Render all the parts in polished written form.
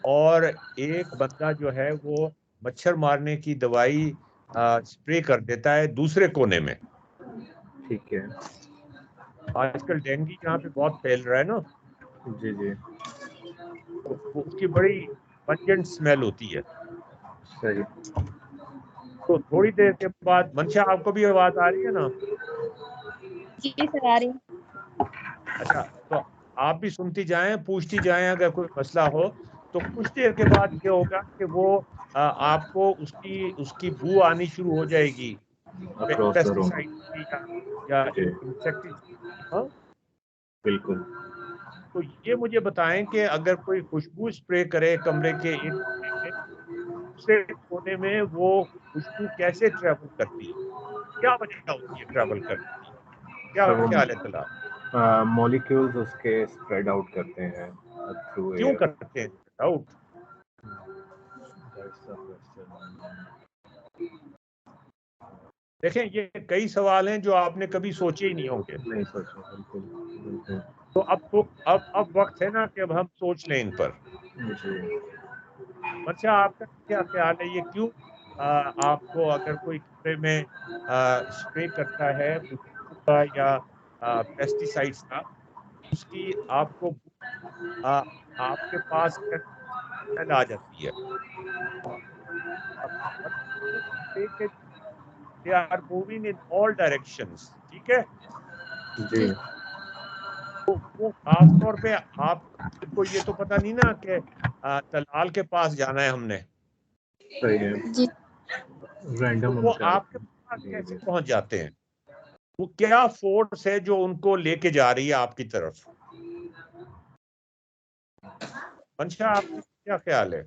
और एक बंदा जो है वो मच्छर मारने की दवाई स्प्रे कर देता है दूसरे कोने में। ठीक है। आजकल डेंगू यहाँ पे बहुत फैल रहा है ना, जी जी। तो उसकी बड़ी पंजेंट स्मेल होती है। सही। तो थोड़ी देर के बाद, मंशा आपको भी आवाज आ रही है ना? जी सर आ रही है। अच्छा, तो आप भी सुनती जाएं, पूछती जाएं, अगर कोई मसला हो तो कुछ देर के बाद क्या होगा कि वो आपको उसकी उसकी बू आनी शुरू हो जाएगी, अक्रॉस द रूम। पेस्टिसाइड की या जी इंसेक्टिसाइड। हाँ, बिल्कुल। तो ये मुझे बताएं कि अगर कोई खुशबू स्प्रे करे कमरे के एक कोने में, दूसरे कोने में वो खुशबू कैसे ट्रेवल करती है, क्या वजह होती है ट्रेवल करने की, क्या सर वो ख्याल है तला? मॉलिक्यूल्स उसके स्प्रेड आउट करते हैं थ्रू क्यों एयर। करते हैं डाउट? देखें, ये कई सवाल हैं जो आपने कभी सोचे ही नहीं होंगे। नहीं सोचा, बिल्कुल बिल्कुल। तो अब वक्त है ना कि अब हम सोच लें इन पर। जी। अच्छा, आपका क्या ख्याल है, ये क्यों आपको अगर कोई कमरे में स्प्रे करता है खुशबू का या पेस्टिसाइड्स का, उसकी आपको आ, आपके पास स्मेल आ जाती है? They are moving in all directions, ठीक है? जी वो खास तौर पे आपको ये तो पता नहीं ना कि दलाल के पास जाना है हमने, सही है। जी तो रैंडम वो उनका आपके पास कैसे बिहेवियर। पहुंच जाते हैं? वो क्या फोर्स है जो उनको लेके जा रही है आपकी तरफ? मंशा, आपका क्या ख्याल है?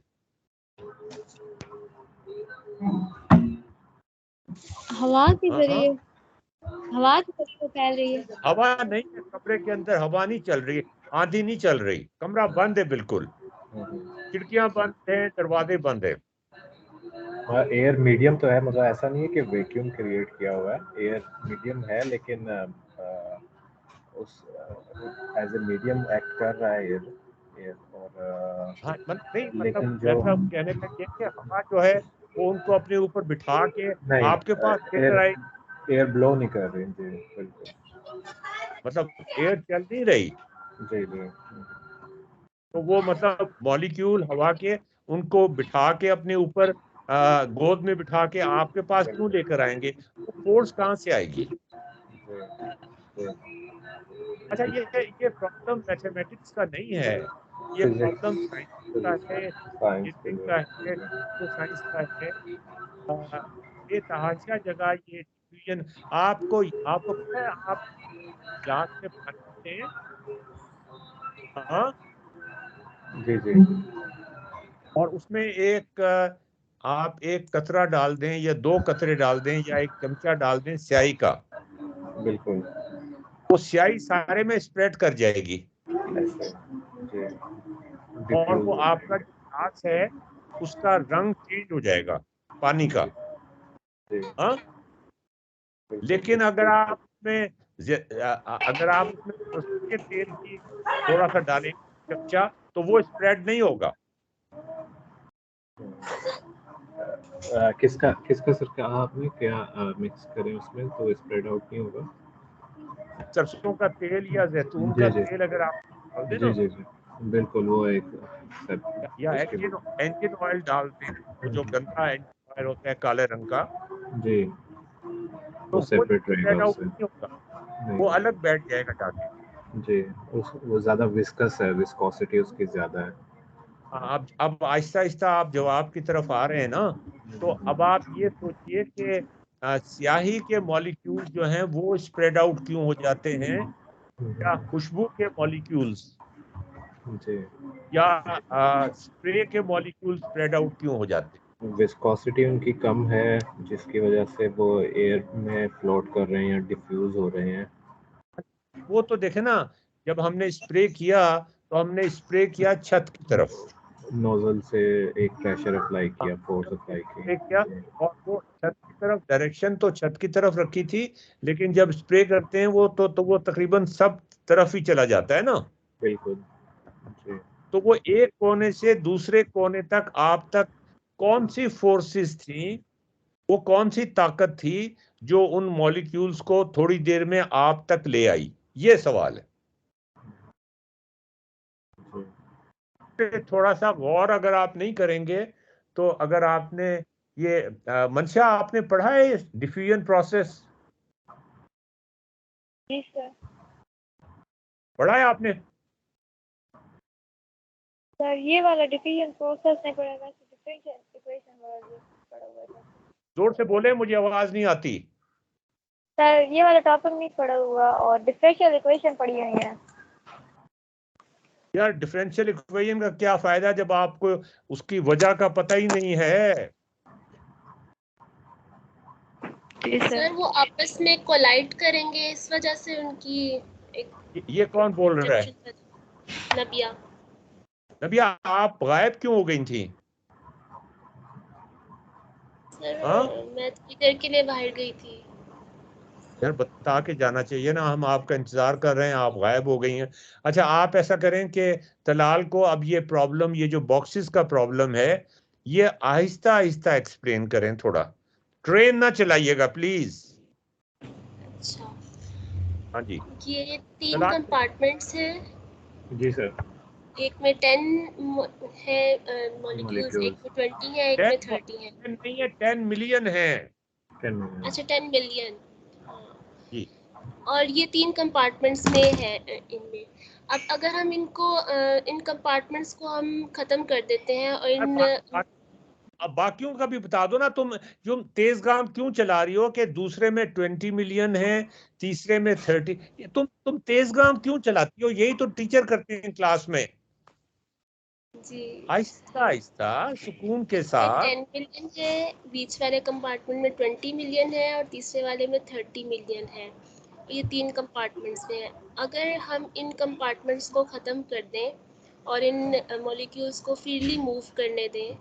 हवा के हाँ हाँ, जरिए, हवा के जरिए वो फैल रही है। हवा नहीं है, कमरे के अंदर हवा नहीं चल रही, आंधी नहीं चल रही, कमरा बंद है बिल्कुल, खिड़कियां बंद है, दरवाजे बंद है। एयर मीडियम तो है, मतलब ऐसा नहीं है कि वैक्यूम क्रिएट किया हुआ है, एयर मीडियम है, लेकिन उस एज ए मीडियम एक्ट कर रहा है एयर एयर हाँ, नहीं, मतलब लेकिन जो मेरा कहने का ये है कि हवा जो है वो उनको अपने ऊपर बिठा के नहीं, आपके पास लेकर एयर आए, एयर ब्लो नहीं कर रही। जी बिल्कुल। मतलब एयर चल नहीं रही, जी जी। तो वो मतलब मॉलिक्यूल हवा के उनको बिठा के अपने ऊपर गोद में बिठा के आपके पास क्यों बिल्कुल। लेकर आएंगे? वो फोर्स कहाँ से आएगी? जी जी। अच्छा, ये प्रॉब्लम मैथमेटिक्स का नहीं है, ये फिजिक्स, प्रॉब्लम साइंस का है, साइंस के इंजीनियरिंग लिए। का है, तो साइंस का है। अ, ये तहाशा जगह ये डिफ्यूजन, आपको आपको पता है, आप ग्लास में पानी पीते हैं, हाँ, जी जी। और उसमें आप एक कतरा डाल दें या दो कतरे डाल दें या एक चमचा डाल दें स्याही का, बिल्कुल वो स्याही सारे में स्प्रेड कर जाएगी ऐसे। जी। और डिफ्यूज वो हो आपका जाएंगे। जो ग्लास है उसका रंग चेंज हो जाएगा पानी का। जी जी हाँ, बिल्कुल। लेकिन अगर आप उसमें सरसों के तेल की थोड़ा सा डालेंगे चमचा, तो वो स्प्रेड नहीं होगा। किसका किसका सर कहा आपने, क्या मिक्स करें उसमें तो स्प्रेड आउट नहीं होगा? सरसों का तेल या जैतून जी का जी तेल अगर आप डाल दें जी ना, जी जी बिल्कुल। वो एक या उसके इंजन इंजन ऑयल डाल दें, वो जो गंदा इंजन ऑयल होता है काले रंग का, जी, तो वो वो सेपरेट रहेगा स्प्रेड आउट उससे। नहीं होगा, नहीं वो होगा। अलग बैठ जाएगा जाके। जी, वो ज़्यादा विस्कस है, विस्कोसिटी उसकी ज़्यादा है। हाँ, अब आहिस्ता आहिस्ता आप जवाब की तरफ आ रहे हैं ना, तो अब आप ये सोचिए कि स्याही के मॉलिक्यूल्स जो हैं वो स्प्रेड आउट क्यों हो जाते हैं, या खुशबू के मॉलिक्यूल्स जी, या स्प्रे के मॉलिक्यूल स्प्रेड आउट क्यों हो जाते विस्कोसिटी उनकी कम है, जिसकी वजह से वो एयर में फ्लोट कर रहे हैं या डिफ्यूज हो रहे हैं। हैं? वो तो देखे ना, जब हमने स्प्रे किया तो हमने स्प्रे किया छत की तरफ, नोजल से एक प्रेशर अप्लाई हाँ, किया, फोर्स हमने अप्लाई स्प्रे की। किया, जी और वो छत की तरफ, डायरेक्शन तो छत की तरफ रखी थी, लेकिन जब स्प्रे करते हैं वो तो वो तकरीबन सब तरफ ही चला जाता है ना। बिल्कुल। जी तो वो एक कोने से दूसरे कोने तक आप तक कौन सी फोर्सेस थी, वो कौन सी ताकत थी जो उन मॉलिक्यूल्स को थोड़ी देर में आप तक ले आई, ये सवाल है। थोड़ा सा गौर अगर आप नहीं करेंगे तो, अगर आपने ये मंशा आपने पढ़ा है डिफ्यूजन प्रोसेस, जी सर। पढ़ा है आपने? सर ये वाला डिफिजन प्रोसेस नहीं पड़ा, वैसे डिफरेंशियल इक्वेशन वाला जो पढ़ा हुआ था। जोर से बोले, मुझे आवाज नहीं आती। सर ये वाला टॉपिक नहीं पढ़ा हुआ और डिफरेंशियल इक्वेशन पढ़ी हुई है। यार डिफरेंशियल इक्वेशन का क्या फायदा जब आपको उसकी वजह का पता ही नहीं है। सर वो आपस में कोलाइड करेंगे, इस वजह से उनकी एक ये कौन बोल रहा है? नबिया। नबिया आप गायब क्यों हो गई थी? सर हाँ मैं थोड़ी देर के लिए बाहर गई थी। यार बता के जाना चाहिए ना, हम आपका इंतजार कर रहे हैं, आप गायब हो गई हैं। अच्छा आप ऐसा करें कि तलाल को अब ये प्रॉब्लम, ये जो बॉक्सेस का प्रॉब्लम है, ये आहिस्ता आहिस्ता एक्सप्लेन करें, थोड़ा ट्रेन ना चलाइएगा प्लीज। अच्छा, हाँ जी, ये 3 तलाल कंपार्टमेंट्स हैं। जी सर। एक में 10 है मॉलिक्यूल्स, एक में 20 है, एक में 30 है। 10 नहीं है, 10 मिलियन है। 10 मिलियन। अच्छा 10 मिलियन। जी और ये 3 कंपार्टमेंट्स में है इनमें। अब अगर हम इनको इन कंपार्टमेंट्स को हम खत्म कर देते हैं और इन अब बाकियों का भी बता दो ना। तुम तेज गाम क्यों चला रही हो कि दूसरे में 20 मिलियन है, तीसरे में 30? तुम तेज गाम क्यों चलाती हो? यही तो टीचर करते हैं क्लास में। जी आहिस्ता आहिस्ता सुकून के इसमें साथ। 10 मिलियन है, बीच वाले कंपार्टमेंट में 20 मिलियन है और तीसरे वाले में 30 मिलियन है। ये 3 कंपार्टमेंट्स में है। अगर हम इन कंपार्टमेंट्स को ख़त्म कर दें और इन मॉलिक्यूल्स को फ्रीली मूव करने दें,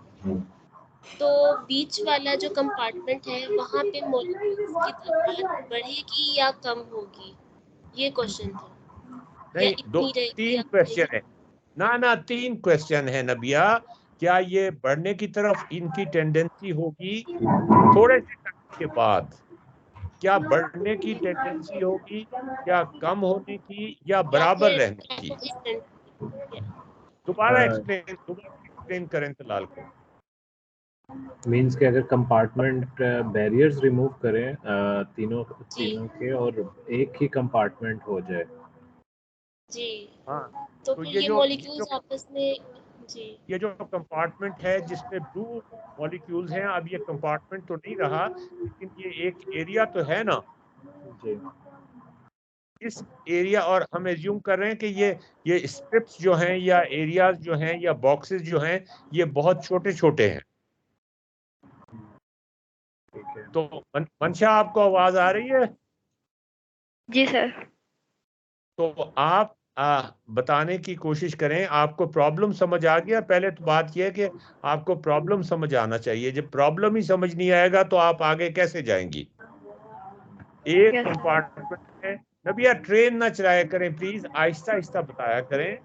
तो बीच वाला जो कंपार्टमेंट है वहाँ पे मॉलिक्यूल्स की तादाद बढ़ेगी या कम होगी, ये क्वेश्चन था। या नहीं, इतनी रहेगी तीन या क्वेश्चन है ना, 3 क्वेश्चन है नबिया। क्या ये बढ़ने की तरफ इनकी टेंडेंसी होगी थोड़े से टाइम के बाद? क्या बढ़ने की टेंडेंसी होगी, या कम होने की, या या बराबर फिर रहने की? दोबारा एक्सप्लेन करें तलाल को। मींस के अगर कंपार्टमेंट बैरियर्स रिमूव करें तीनों जी के, और एक ही कंपार्टमेंट हो जाए। जी, हाँ तो तो फिर ये ये जो मॉलिक्यूल्स आपस में जी ये जो कंपार्टमेंट है जिसमें ब्लू मॉलिक्यूल्स हैं, अब ये कंपार्टमेंट तो नहीं रहा, लेकिन ये एक एरिया तो है ना। जी इस एरिया, और हम एज्यूम कर रहे हैं कि ये स्ट्रिप्स जो हैं या एरियाज जो हैं या बॉक्सेस जो हैं, ये बहुत छोटे छोटे हैं। ठीक है। तो मंशा आपको आवाज आ रही है? जी सर। तो आप बताने की कोशिश करें। आपको प्रॉब्लम समझ आ गया? पहले तो बात यह है कि आपको प्रॉब्लम समझ आना चाहिए। जब प्रॉब्लम ही समझ नहीं आएगा तो आप आगे कैसे जाएंगी? एक यस सर। कंपार्टमेंट में नबिया ट्रेन ना चलाया करें प्लीज, आहिस्ता आहिस्ता बताया करें।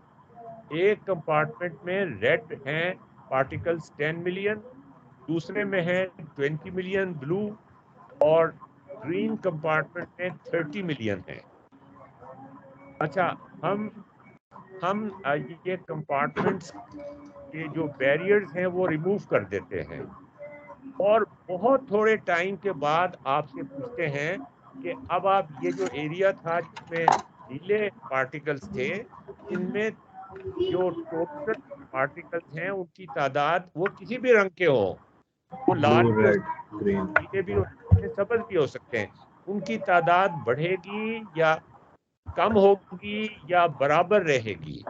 एक कंपार्टमेंट में रेड हैं पार्टिकल्स 10 मिलियन, दूसरे में है 20 मिलियन ब्लू, और ग्रीन कंपार्टमेंट में 30 मिलियन है। अच्छा, हम ये कंपार्टमेंट्स के जो बैरियर्स हैं वो रिमूव कर देते हैं, और बहुत थोड़े टाइम के बाद आपसे पूछते हैं कि अब आप ये जो एरिया था जिसमें नीले पार्टिकल्स थे, इनमें जो टोटल पार्टिकल्स हैं उनकी तादाद, वो किसी भी रंग के हो, वो लाल ब्लू भी हो रेड सकते ग्रीन। हैं, नीले भी हो सकते हैं, सब्ज भी हो सकते हैं, उनकी तादाद बढ़ेगी या कम होगी या बराबर रहेगी?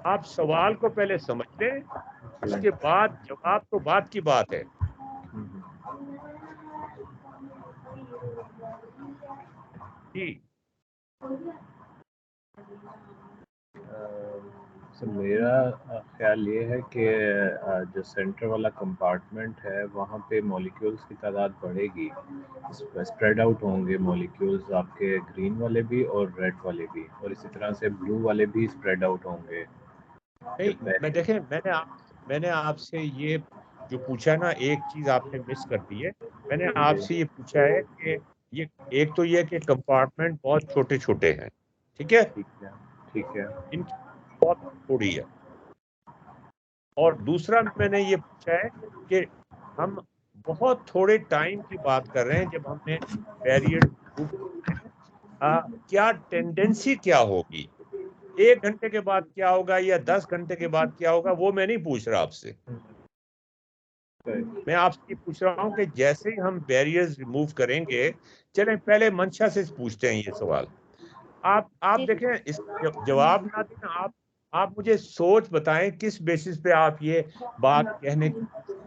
आप सवाल को पहले समझ लें, उसके बाद जवाब तो बात की बात है। जी सर मेरा ख्याल ये है कि जो सेंटर वाला कंपार्टमेंट है वहाँ पे मॉलिक्यूल्स की तादाद बढ़ेगी, स्प्रेड आउट होंगे मॉलिक्यूल्स, आपके ग्रीन वाले भी और रेड वाले भी, और इसी तरह से ब्लू वाले भी स्प्रेड आउट होंगे। नहीं, मैं देखें, मैंने आपसे ये जो पूछा ना, एक चीज आपने मिस कर दी है। मैंने आपसे ये पूछा है कि ये, एक तो ये कि कंपार्टमेंट बहुत छोटे छोटे हैं, ठीक है, ठीक है, ठीक है। इनकी बहुत थोड़ी है। और दूसरा मैंने ये पूछा है कि हम बहुत थोड़े टाइम की बात कर रहे हैं जब हमने बैरियर मूव करते हैं। क्या टेंडेंसी क्या होगी, 1 घंटे के बाद क्या होगा या 10 घंटे के बाद क्या होगा, वो मैं नहीं पूछ रहा आपसे। मैं आपसे ये पूछ रहा हूँ कि जैसे ही हम बैरियर्स रिमूव करेंगे, चलें पहले मंशा से पूछते हैं ये सवाल। आप जी देखें, इस जवाब ना दें आप मुझे सोच बताएं किस बेसिस पे आप ये बात कहने की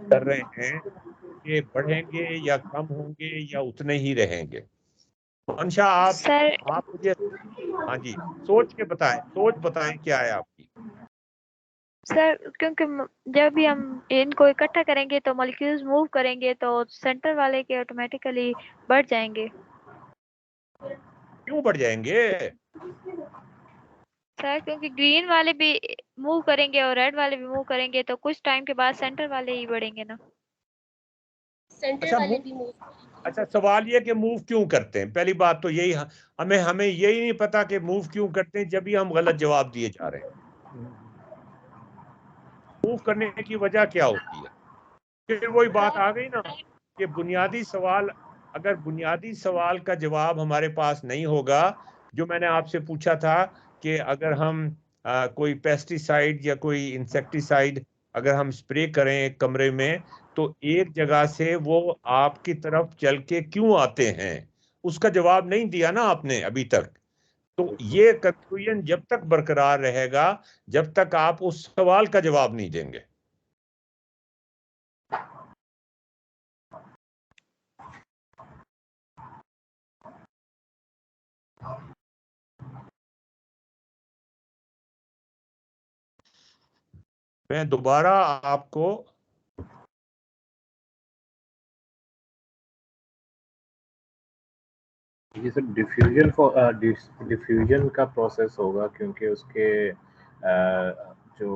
कर रहे हैं कि बढ़ेंगे या कम होंगे या उतने ही रहेंगे। मंशा, सर। आप मुझे, हाँ जी, सोच बताएं क्या है आपकी। सर क्योंकि जब भी हम इनको इकट्ठा करेंगे तो मॉलिक्यूल्स मूव करेंगे तो सेंटर वाले के ऑटोमेटिकली बढ़ जाएंगे। क्यों बढ़ जाएंगे? सर क्योंकि ग्रीन वाले भी मूव करेंगे और रेड वाले भी मूव करेंगे तो कुछ टाइम के बाद सेंटर वाले ही बढ़ेंगे ना। सेंटर अच्छा, वाले मूव, भी मूव। अच्छा, सवाल ये कि मूव क्यों करते हैं, पहली बात तो यही, हमें हमें यही नहीं पता कि मूव क्यों करते हैं, जब भी हम गलत जवाब दिए जा रहे हैं। मूव करने की वजह क्या होती है? फिर वही बात आ गई ना कि बुनियादी सवाल, अगर बुनियादी सवाल का जवाब हमारे पास नहीं होगा, जो मैंने आपसे पूछा था कि अगर हम कोई पेस्टिसाइड या कोई इंसेक्टिसाइड अगर हम स्प्रे करें एक कमरे में, तो एक जगह से वो आपकी तरफ चल के क्यों आते हैं, उसका जवाब नहीं दिया ना आपने अभी तक। तो ये कंफ्यूजन जब तक बरकरार रहेगा, जब तक आप उस सवाल का जवाब नहीं देंगे। मैं दोबारा आपको, ये सर डिफ्यूजन का प्रोसेस होगा, क्योंकि उसके जो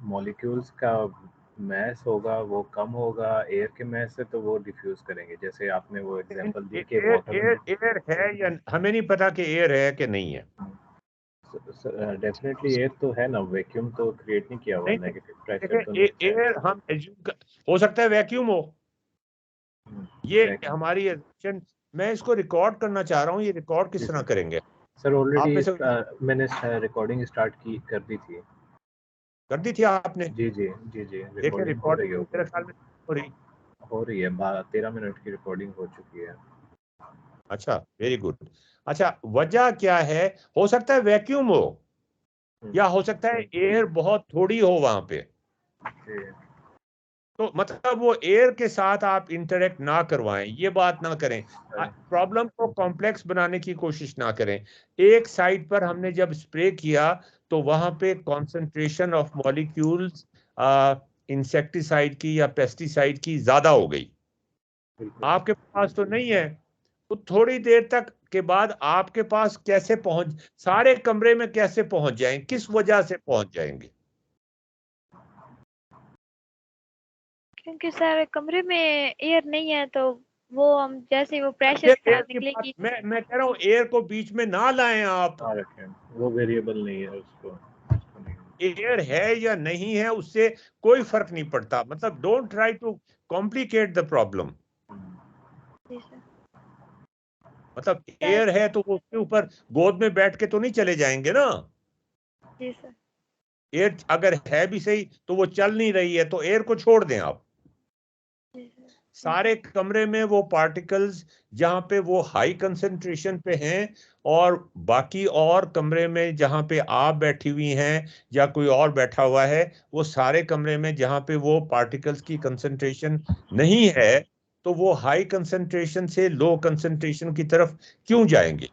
मॉलिक्यूल्स का मैस होगा वो कम होगा एयर के मैस से, तो वो डिफ्यूज करेंगे। जैसे आपने वो एग्जांपल दी कि एयर वाटर एयर एयर है या हमें नहीं पता कि एयर है कि नहीं है। डेफिनेटली एयर तो है ना, वैक्यूम तो क्रिएट नहीं किया हुआ, नहीं, नेगेटिव प्रेशर तो देखिए, नहीं है। एयर हम हो सकता है वैक्यूम हो, ये वैक्यूम हमारी assumption। मैं इसको रिकॉर्ड करना चाह रहा हूँ, ये रिकॉर्ड किस तरह करेंगे? सर आप ऑलरेडी में से मैंने रिकॉर्डिंग स्टार्ट की कर दी थी। कर दी थी आपने? जी जी जी जी, देखें रिकॉर्डिंग हो रिकॉर्डिंग रही है मेरे ऊपर। ख्याल में हो रही। हो रही है, 13 मिनट की रिकॉर्डिंग हो चुकी है। अच्छा, वेरी गुड। अच्छा, वजह क्या है? हो सकता है वैक्यूम हो, या हो सकता है एयर बहुत थोड़ी हो वहां पे। जी तो मतलब वो एयर के साथ आप इंटरेक्ट ना करवाएं, ये बात ना करें, प्रॉब्लम को कॉम्प्लेक्स बनाने की कोशिश ना करें। एक साइड पर हमने जब स्प्रे किया तो वहां पे कॉन्सेंट्रेशन ऑफ मॉलिक्यूल्स इंसेक्टिसाइड की या पेस्टिसाइड की ज्यादा हो गई, बिल्कुल। आपके पास तो नहीं है। तो थोड़ी देर तक के बाद आपके पास कैसे पहुंच, सारे कमरे में कैसे पहुंच जाएंगे, किस वजह से पहुंच जाएंगे? क्योंकि सर कमरे में एयर नहीं है तो वो हम जैसे वो प्रेशर फिर के एयर साथ की बात, निकलेगी। मैं कह रहा हूँ एयर को बीच में ना लाएं आप। हाँ रखें, वो वेरिएबल नहीं है उसको नहीं। एयर है या नहीं है उससे कोई फर्क नहीं पड़ता, मतलब don't try to complicate the problem. जी सर। मतलब सर। एयर है तो वो उसके ऊपर गोद में बैठ के तो नहीं चले जाएंगे ना। जी सर। एयर अगर है भी सही तो वो चल नहीं रही है, तो एयर को छोड़ दें आप। जी सर। सारे कमरे में वो पार्टिकल्स जहां पे वो हाई कंसंट्रेशन पे हैं, और बाकी और कमरे में जहां पे आप बैठी हुई हैं या कोई और बैठा हुआ है, वो सारे कमरे में जहां पे वो पार्टिकल्स की कंसंट्रेशन नहीं है, तो वो हाई कंसंट्रेशन से लो कंसंट्रेशन की तरफ क्यों जाएंगे?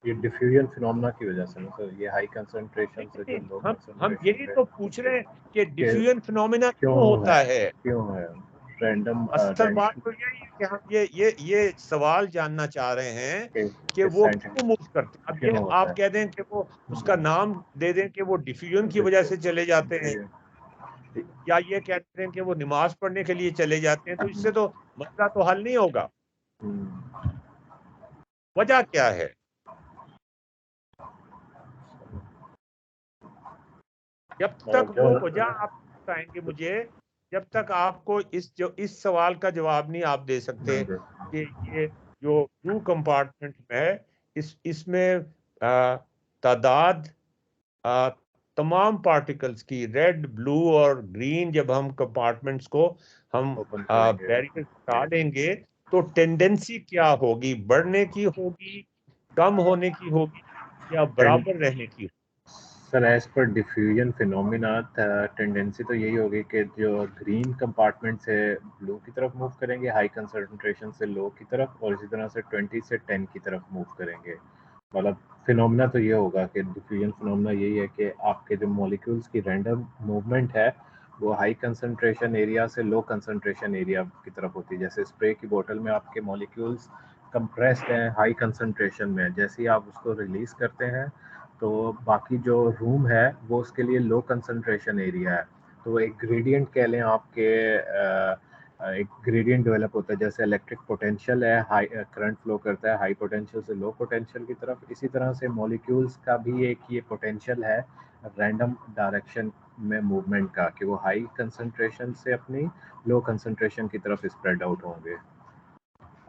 ये डिफ्यूजन फिनोमेना की वजह से ना सर, ये हाई कंसंट्रेशन से जो नहीं, लो हम कंसंट्रेशन यही पे तो पूछ रहे हैं कि के डिफ्यूजन फिनोमेना क्यों क्यों होता है। क्यों है रैंडम असल बात तो यही है कि हम ये सवाल जानना चाह रहे हैं कि वो क्यों मूव करते हैं। अब ये आप कह दें कि वो उसका नाम दे दें कि वो डिफ्यूजन की वजह से चले जाते हैं, या ये कहते हैं कि वो नमाज पढ़ने के लिए चले जाते हैं, तो इससे तो मसला तो हल नहीं होगा। वजह क्या है? जब तक वो वजह आप बताएंगे मुझे, जब तक आपको इस सवाल का जवाब नहीं आप दे सकते कि ये जो ब्लू कंपार्टमेंट है इसमें तादाद तमाम पार्टिकल्स की रेड, ब्लू और ग्रीन, जब हम कंपार्टमेंट्स को हम बैरिकेड हटा देंगे तो टेंडेंसी क्या होगी? बढ़ने की होगी, कम होने की होगी, या बराबर रहने की? Sir as per diffusion phenomena tendency तो यही होगी कि जो ग्रीन कंपार्टमेंट से ब्लू की तरफ मूव करेंगे हाई कंसंट्रेशन से लो की तरफ, और इसी तरह से 20 से 10 की तरफ मूव करेंगे। मतलब फिनोमिना तो ये होगा कि डिफ्यूजन फिनोमिना यही है कि आपके जो मॉलिक्यूल्स की रैंडम मूवमेंट है वो हाई कंसंट्रेशन एरिया से लो कंसंट्रेशन एरिया की तरफ होती है। जैसे स्प्रे की बोतल में आपके मॉलिक्यूल्स कंप्रेस्ड हैं हाई कंसंट्रेशन में, जैसे ही आप उसको रिलीज करते हैं तो बाकी जो रूम है वो उसके लिए लो कंसंट्रेशन एरिया है। तो एक ग्रेडियंट कह लें आपके एक ग्रेडियंट डेवलप होता है। जैसे इलेक्ट्रिक पोटेंशियल है, हाई करंट फ्लो करता है हाई पोटेंशियल से लो पोटेंशियल की तरफ, इसी तरह से मॉलिक्यूल्स का भी एक ये पोटेंशियल है रैंडम डायरेक्शन में मूवमेंट का, कि वो हाई कंसंट्रेशन से अपनी लो कंसंट्रेशन की तरफ स्प्रेड आउट होंगे।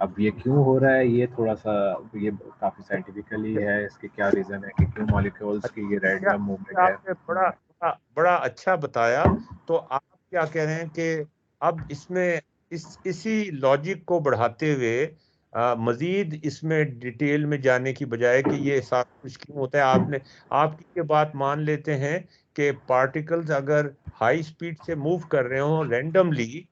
अब ये क्यों हो रहा है, ये थोड़ा सा ये काफी साइंटिफिकली है, इसके क्या रीजन है कि क्यों मॉलिक्यूल्स की ये रैंडम मूवमेंट है। आपने बड़ा अच्छा बताया। तो आप क्या कह रहे हैं कि अब इसमें इसी लॉजिक को बढ़ाते हुए मजीद इसमें डिटेल में जाने की बजाय कि ये सारा कुछ क्यों होता है, आपकी ये बात मान लेते हैं कि पार्टिकल्स अगर हाई स्पीड से मूव कर रहे हो रैंडमली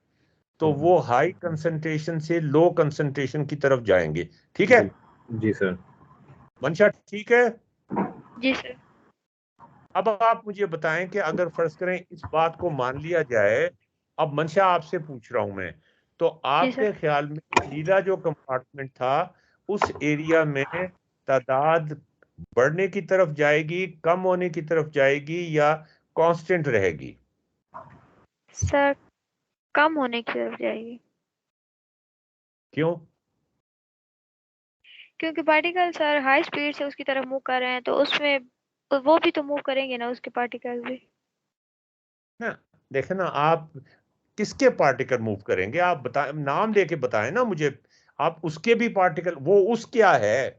तो वो हाई कंसंट्रेशन से लो कंसंट्रेशन की तरफ जाएंगे। ठीक है जी सर। मंशा, ठीक है जी सर। अब आप मुझे बताएं कि अगर फर्ज करें इस बात को मान लिया जाए, अब मंशा आपसे पूछ रहा हूं मैं, तो आपके ख्याल में नीला जो कंपार्टमेंट था उस एरिया में तादाद बढ़ने की तरफ जाएगी, कम होने की तरफ जाएगी, या कांस्टेंट रहेगी? सर कम होने की तरफ जाएगी। क्यों? क्योंकि पार्टिकल सर हाई स्पीड से उसकी तरफ मूव कर रहे हैं, तो उसमें वो भी तो मूव करेंगे ना, उसके पार्टिकल भी ना देखे ना, आप किसके पार्टिकल मूव करेंगे? आप बताएं, नाम दे के बताएं ना मुझे। आप उसके भी पार्टिकल, वो उस क्या है?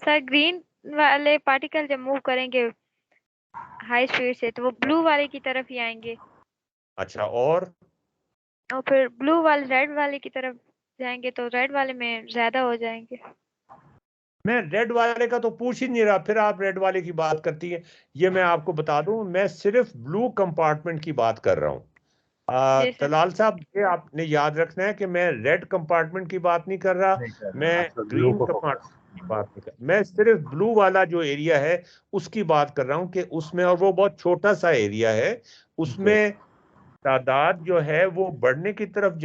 सर ग्रीन वाले पार्टिकल जब मूव करेंगे हाई स्पीड से तो वो ब्लू वाले की तरफ ही आएंगे, अच्छा, और फिर ब्लू वाले रेड वाले की तरफ जाएंगे तो रेड वाले में ज्यादा हो जाएंगे। मैं रेड वाले का तो पूछ ही नहीं रहा, फिर आप रेड वाले की बात करती है। ये मैं आपको बता दूं, मैं सिर्फ ब्लू कंपार्टमेंट की बात कर रहा हूँ। तलाल साहब, ये आपने याद रखना है कि मैं रेड कंपार्टमेंट की बात नहीं कर रहा, मैं ग्रीन कंपार्टमेंट की बात नहीं कर, मैं सिर्फ ब्लू वाला जो एरिया है उसकी बात कर रहा हूँ कि उसमें, और वो बहुत छोटा सा एरिया है, उसमें तादाद जो है वो बढ़ने की तरफ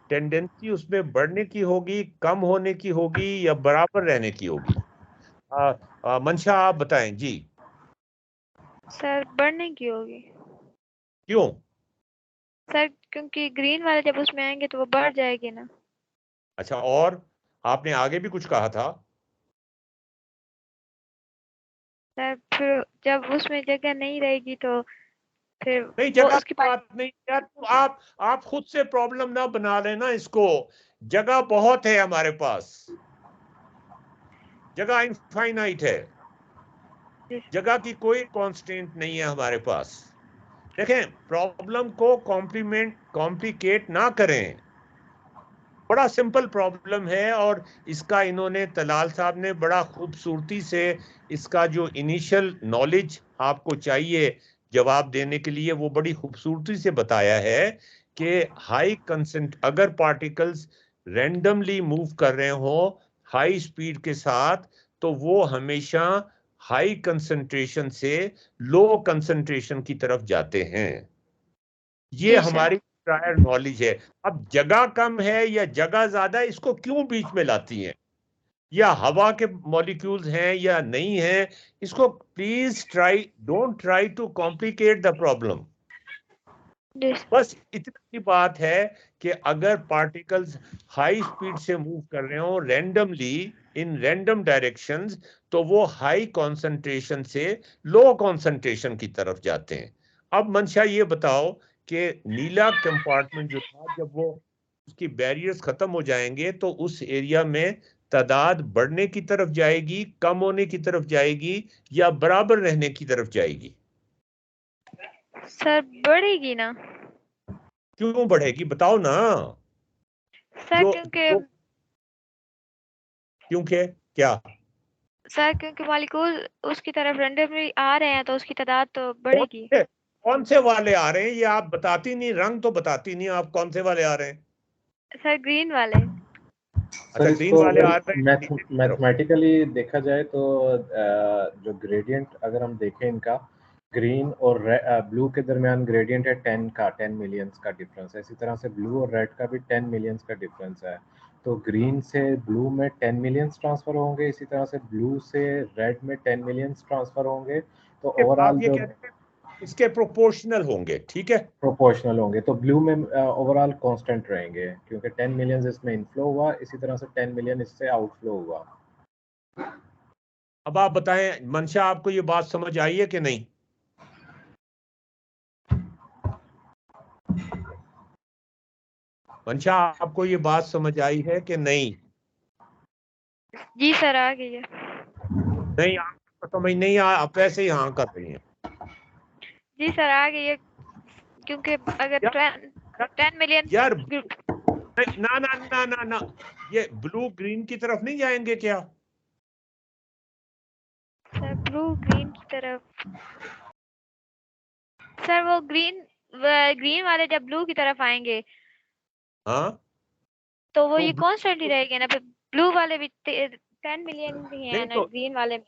टेंडेंसी उसमें बढ़ने की होगी, कम होने की होगी, या बराबर रहने की होगी? मंशा आप बताएं जी। सर बढ़ने की होगी। क्यों? सर क्योंकि ग्रीन वाले जब उसमें आएंगे तो वो बढ़ जाएगी ना। अच्छा, और आपने आगे भी कुछ कहा था? सर फिर जब उसमें जगह नहीं रहेगी तो फिर नहीं, वो जगह उसकी की बात नहीं यार, तो आप खुद से प्रॉब्लम ना बना लेना इसको। जगह बहुत है हमारे पास, जगह इनफाइनाइट है, जगह की कोई कांस्टेंट नहीं है हमारे पास। देखें, प्रॉब्लम को कॉम्प्लिकेट ना करें, बड़ा सिंपल प्रॉब्लम है, और इसका इन्होंने, तलाल साहब ने बड़ा खूबसूरती से इसका जो इनिशियल नॉलेज आपको चाहिए जवाब देने के लिए, वो बड़ी खूबसूरती से बताया है कि हाई कंसेंट अगर पार्टिकल्स रैंडमली मूव कर रहे हो हाई स्पीड के साथ, तो वो हमेशा हाई कंसंट्रेशन से लो कंसंट्रेशन की तरफ जाते हैं। ये हमारी प्रायर नॉलेज है। अब जगह कम है या जगह ज्यादा है, इसको क्यों बीच में लाती हैं, या हवा के मॉलिक्यूल्स हैं या नहीं है, इसको please don't try to complicate the problem. बस इतनी बात है कि अगर पार्टिकल्स हाई स्पीड से मूव कर रहे हो रैंडमली इन रैंडम डायरेक्शंस, तो वो हाई कॉन्सेंट्रेशन से लो कॉन्सेंट्रेशन की तरफ जाते हैं। अब मंशा ये बताओ कि नीला कंपार्टमेंट जो था, जब वो उसकी बैरियर्स खत्म हो जाएंगे तो उस एरिया में तादाद बढ़ने की तरफ जाएगी, कम होने की तरफ जाएगी, या बराबर रहने की तरफ जाएगी? सर बढ़ेगी ना। क्यों बढ़ेगी बताओ ना। सर क्योंकि क्या? सर क्योंकि मॉलिक्यूल उसकी तरफ रेंडमली आ रहे हैं तो उसकी तादाद तो बढ़ेगी। कौन से वाले आ रहे हैं ये आप बताती नहीं, रंग तो बताती नहीं, आप कौन से वाले आ रहे हैं? सर ग्रीन वाले। अच्छा, ग्रीन वाले आ रहे हैं। मैथमेटिकली देखा जाए तो जो ग्रेडियंट अगर हम देखें इनका, ग्रीन और ब्लू के दरमियान ग्रेडियंट है 10 मिलियंस का डिफरेंस है। इसी तरह से ब्लू और रेड का भी 10 मिलियंस का डिफरेंस है। तो ग्रीन से ब्लू में 10 मिलियंस ट्रांसफर होंगे, इसी तरह से ब्लू से रेड में 10 मिलियंस ट्रांसफर होंगे। तो ओवरऑल जो इसके प्रोपोर्शनल होंगे, ठीक है, प्रोपोर्शनल होंगे, तो ब्लू में ओवरऑल कांस्टेंट रहेंगे क्योंकि 10 मिलियन इसमें इनफ्लो हुआ, इसी तरह से 10 मिलियन इससे आउटफ्लो हुआ। अब आप बताएं मंशा, आपको ये बात समझ आई है कि नहीं? मंशा, आपको ये बात समझ आई है कि नहीं? जी सर आ गई है। नहीं, आपको समझ नहीं आप वैसे ही हाँ कर रही हैं। जी सर आ गई है, क्योंकि अगर 10 मिलियन यार ना ना ना ना ना, ये ब्लू ग्रीन की तरफ नहीं जाएंगे क्या? सर ब्लू ग्रीन की तरफ, सर वो ग्रीन वाले जब ब्लू की तरफ आएंगे हाँ, तो वो तो ये कांस्टेंट ही रहेंगे ना, ब्लू वाले भी 10 मिलियन ही है ना, तो ग्रीन वाले में।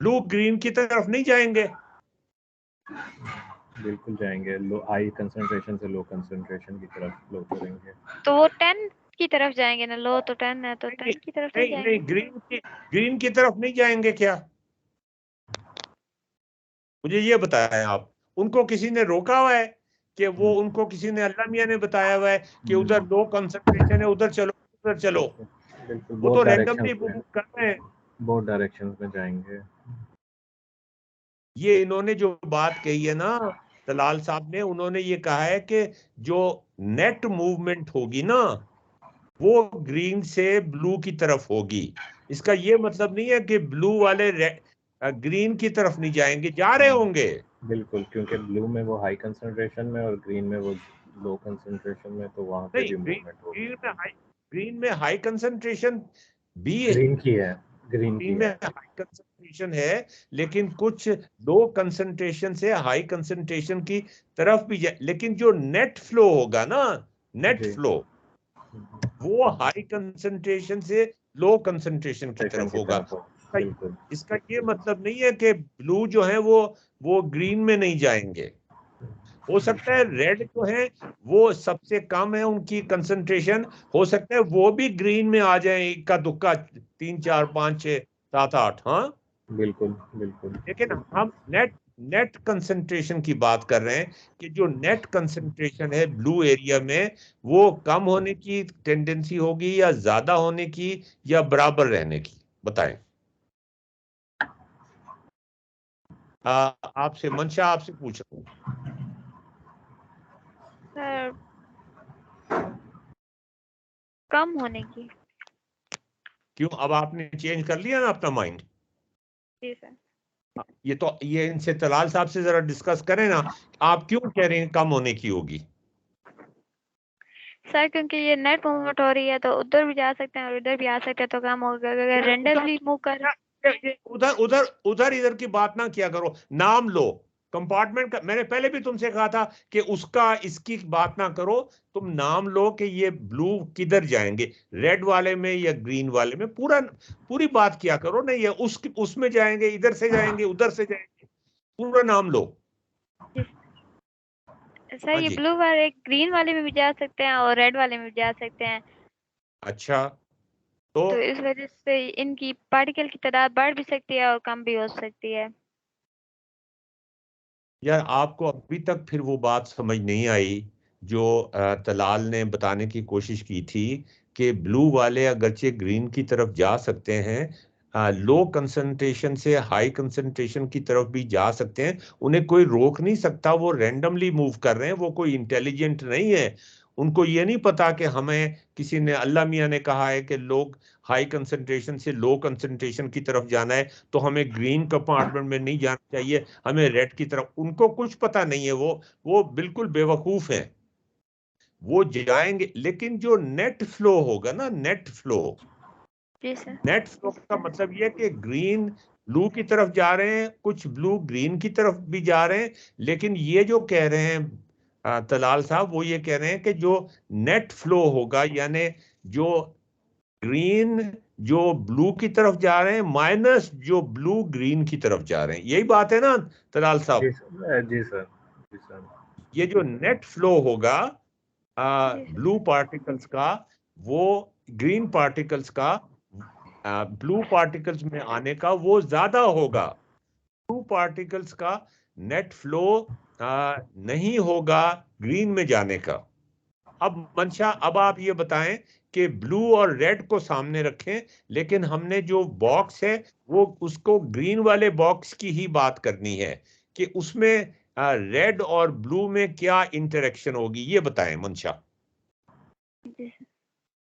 ब्लू ग्रीन की तरफ नहीं जाएंगे? बिल्कुल जाएंगे, लो हाई कंसंट्रेशन से लो कंसंट्रेशन की तरफ फ्लो करेंगे। तो वो 10 की तरफ जाएंगे ना, लो तो 10 है तो 10 की तरफ नहीं जाएंगे। नहीं, ग्रीन की तरफ नहीं जाएंगे क्या? मुझे ये बताया आप, उनको किसी ने रोका हुआ है कि वो, उनको किसी ने, अल्लाह मियां ने बताया हुआ है कि उधर लो कंसंट्रेशन है, उधर चलो उधर चलो? बिल्कुल, वो तो रैंडमली मूव कर रहे हैं। बोथ डायरेक्शंस में जाएंगे। ये इन्होंने जो बात कही है ना दलाल साहब ने, उन्होंने ये कहा है कि जो नेट मूवमेंट होगी ना वो ग्रीन से ब्लू की तरफ होगी। इसका ये मतलब नहीं है कि ब्लू वाले ग्रीन की तरफ नहीं जाएंगे, जा रहे होंगे। बिल्कुल, क्योंकि ब्लू में वो हाई कंसंट्रेशन में और ग्रीन में वो लो कंसंट्रेशन में, तो वहां पे नहीं, भी मूवमेंट होगी। ग्रीन में हाई कंसंट्रेशन भी, ग्रीन की है, ग्रीन की ग्रीन में है। हाई कंसंट्रेशन है, लेकिन कुछ लो कंसंट्रेशन से हाई कंसंट्रेशन की तरफ भी लेकिन जो नेट फ्लो होगा ना, नेट फ्लो वो हाई कंसंट्रेशन से लो कंसंट्रेशन की तरफ होगा। बिल्कुल, इसका ये मतलब नहीं है कि ब्लू जो है वो ग्रीन में नहीं जाएंगे। हो सकता है रेड जो है वो सबसे कम है उनकी कंसंट्रेशन, हो सकता है वो भी ग्रीन में आ जाए, इक्का दुक्का 3 4 5 6 7 8। हाँ, बिल्कुल बिल्कुल। लेकिन हम नेट कंसंट्रेशन की बात कर रहे हैं कि जो नेट कंसंट्रेशन है ब्लू एरिया में वो कम होने की टेंडेंसी होगी या ज्यादा होने की या बराबर रहने की, बताएं। आपसे मंशा, आपसे पूछ रहा हूँ। सर कम होने की। क्यों, अब आपने चेंज कर लिया ना अपना माइंड? जी सर। ये इनसे तलाल साहब से जरा डिस्कस करें ना, आप क्यों कह रहे हैं कम होने की होगी? सर क्योंकि ये नेट मूवमेंट हो रही है तो उधर भी जा सकते हैं और इधर भी आ सकते हैं, तो कम होगा। अगर रैंडमली मूव कर, उधर उधर उधर इधर की बात ना किया करो, नाम लो कंपार्टमेंट का। मैंने पहले भी तुमसे कहा था कि उसका इसकी बात ना करो, तुम नाम लो कि ये ब्लू किधर जाएंगे, रेड वाले में या ग्रीन वाले में, पूरी बात किया करो ना। ये उसमें जाएंगे, इधर से जाएंगे, उधर से जाएंगे, पूरा नाम लो। सर हाँ ये जी। ब्लू वाले ग्रीन वाले में भी जा सकते हैं और रेड वाले में भी जा सकते हैं, अच्छा, तो तो इस वजह से इनकी पार्टिकल की तादाद बढ़ भी सकती है और कम भी हो सकती है। यार आपको अभी तक फिर वो बात समझ नहीं आई जो तलाल ने बताने की कोशिश की थी कि ब्लू वाले अगरचे ग्रीन की तरफ जा सकते हैं, लो कंसंट्रेशन से हाई कंसंट्रेशन की तरफ भी जा सकते हैं, उन्हें कोई रोक नहीं सकता, वो रैंडमली मूव कर रहे हैं, वो कोई इंटेलिजेंट नहीं है। उनको ये नहीं पता कि हमें किसी ने, अल्लाह मियाँ ने कहा है कि लोग हाई कंसंट्रेशन से लो कंसंट्रेशन की तरफ जाना है, तो हमें ग्रीन कंपार्टमेंट में नहीं जाना चाहिए, हमें रेड की तरफ। उनको कुछ पता नहीं है, वो बिल्कुल बेवकूफ हैं। वो जाएंगे, लेकिन जो नेट फ्लो होगा ना, नेट फ्लो, जी सर। नेट फ्लो का मतलब ये है कि ग्रीन ब्लू की तरफ जा रहे हैं, कुछ ब्लू ग्रीन की तरफ भी जा रहे हैं, लेकिन ये जो कह रहे हैं तलाल साहब, वो ये कह रहे हैं कि जो नेट फ्लो होगा, यानी जो ग्रीन जो ब्लू की तरफ जा रहे हैं माइनस जो ब्लू ग्रीन की तरफ जा रहे हैं, यही बात है ना तलाल जी साहब? सर, जी सर, जी सर। ये जो नेट फ्लो होगा जी सर। ब्लू पार्टिकल्स का, वो ग्रीन पार्टिकल्स का ब्लू पार्टिकल्स में आने का वो ज्यादा होगा। ब्लू पार्टिकल्स का नेट फ्लो नहीं होगा ग्रीन में जाने का। अब मंशा, अब आप ये बताएं कि ब्लू और रेड को सामने रखें, लेकिन हमने जो बॉक्स है वो उसको ग्रीन वाले बॉक्स की ही बात करनी है कि उसमें रेड और ब्लू में क्या इंटरेक्शन होगी, ये बताएं मंशा जी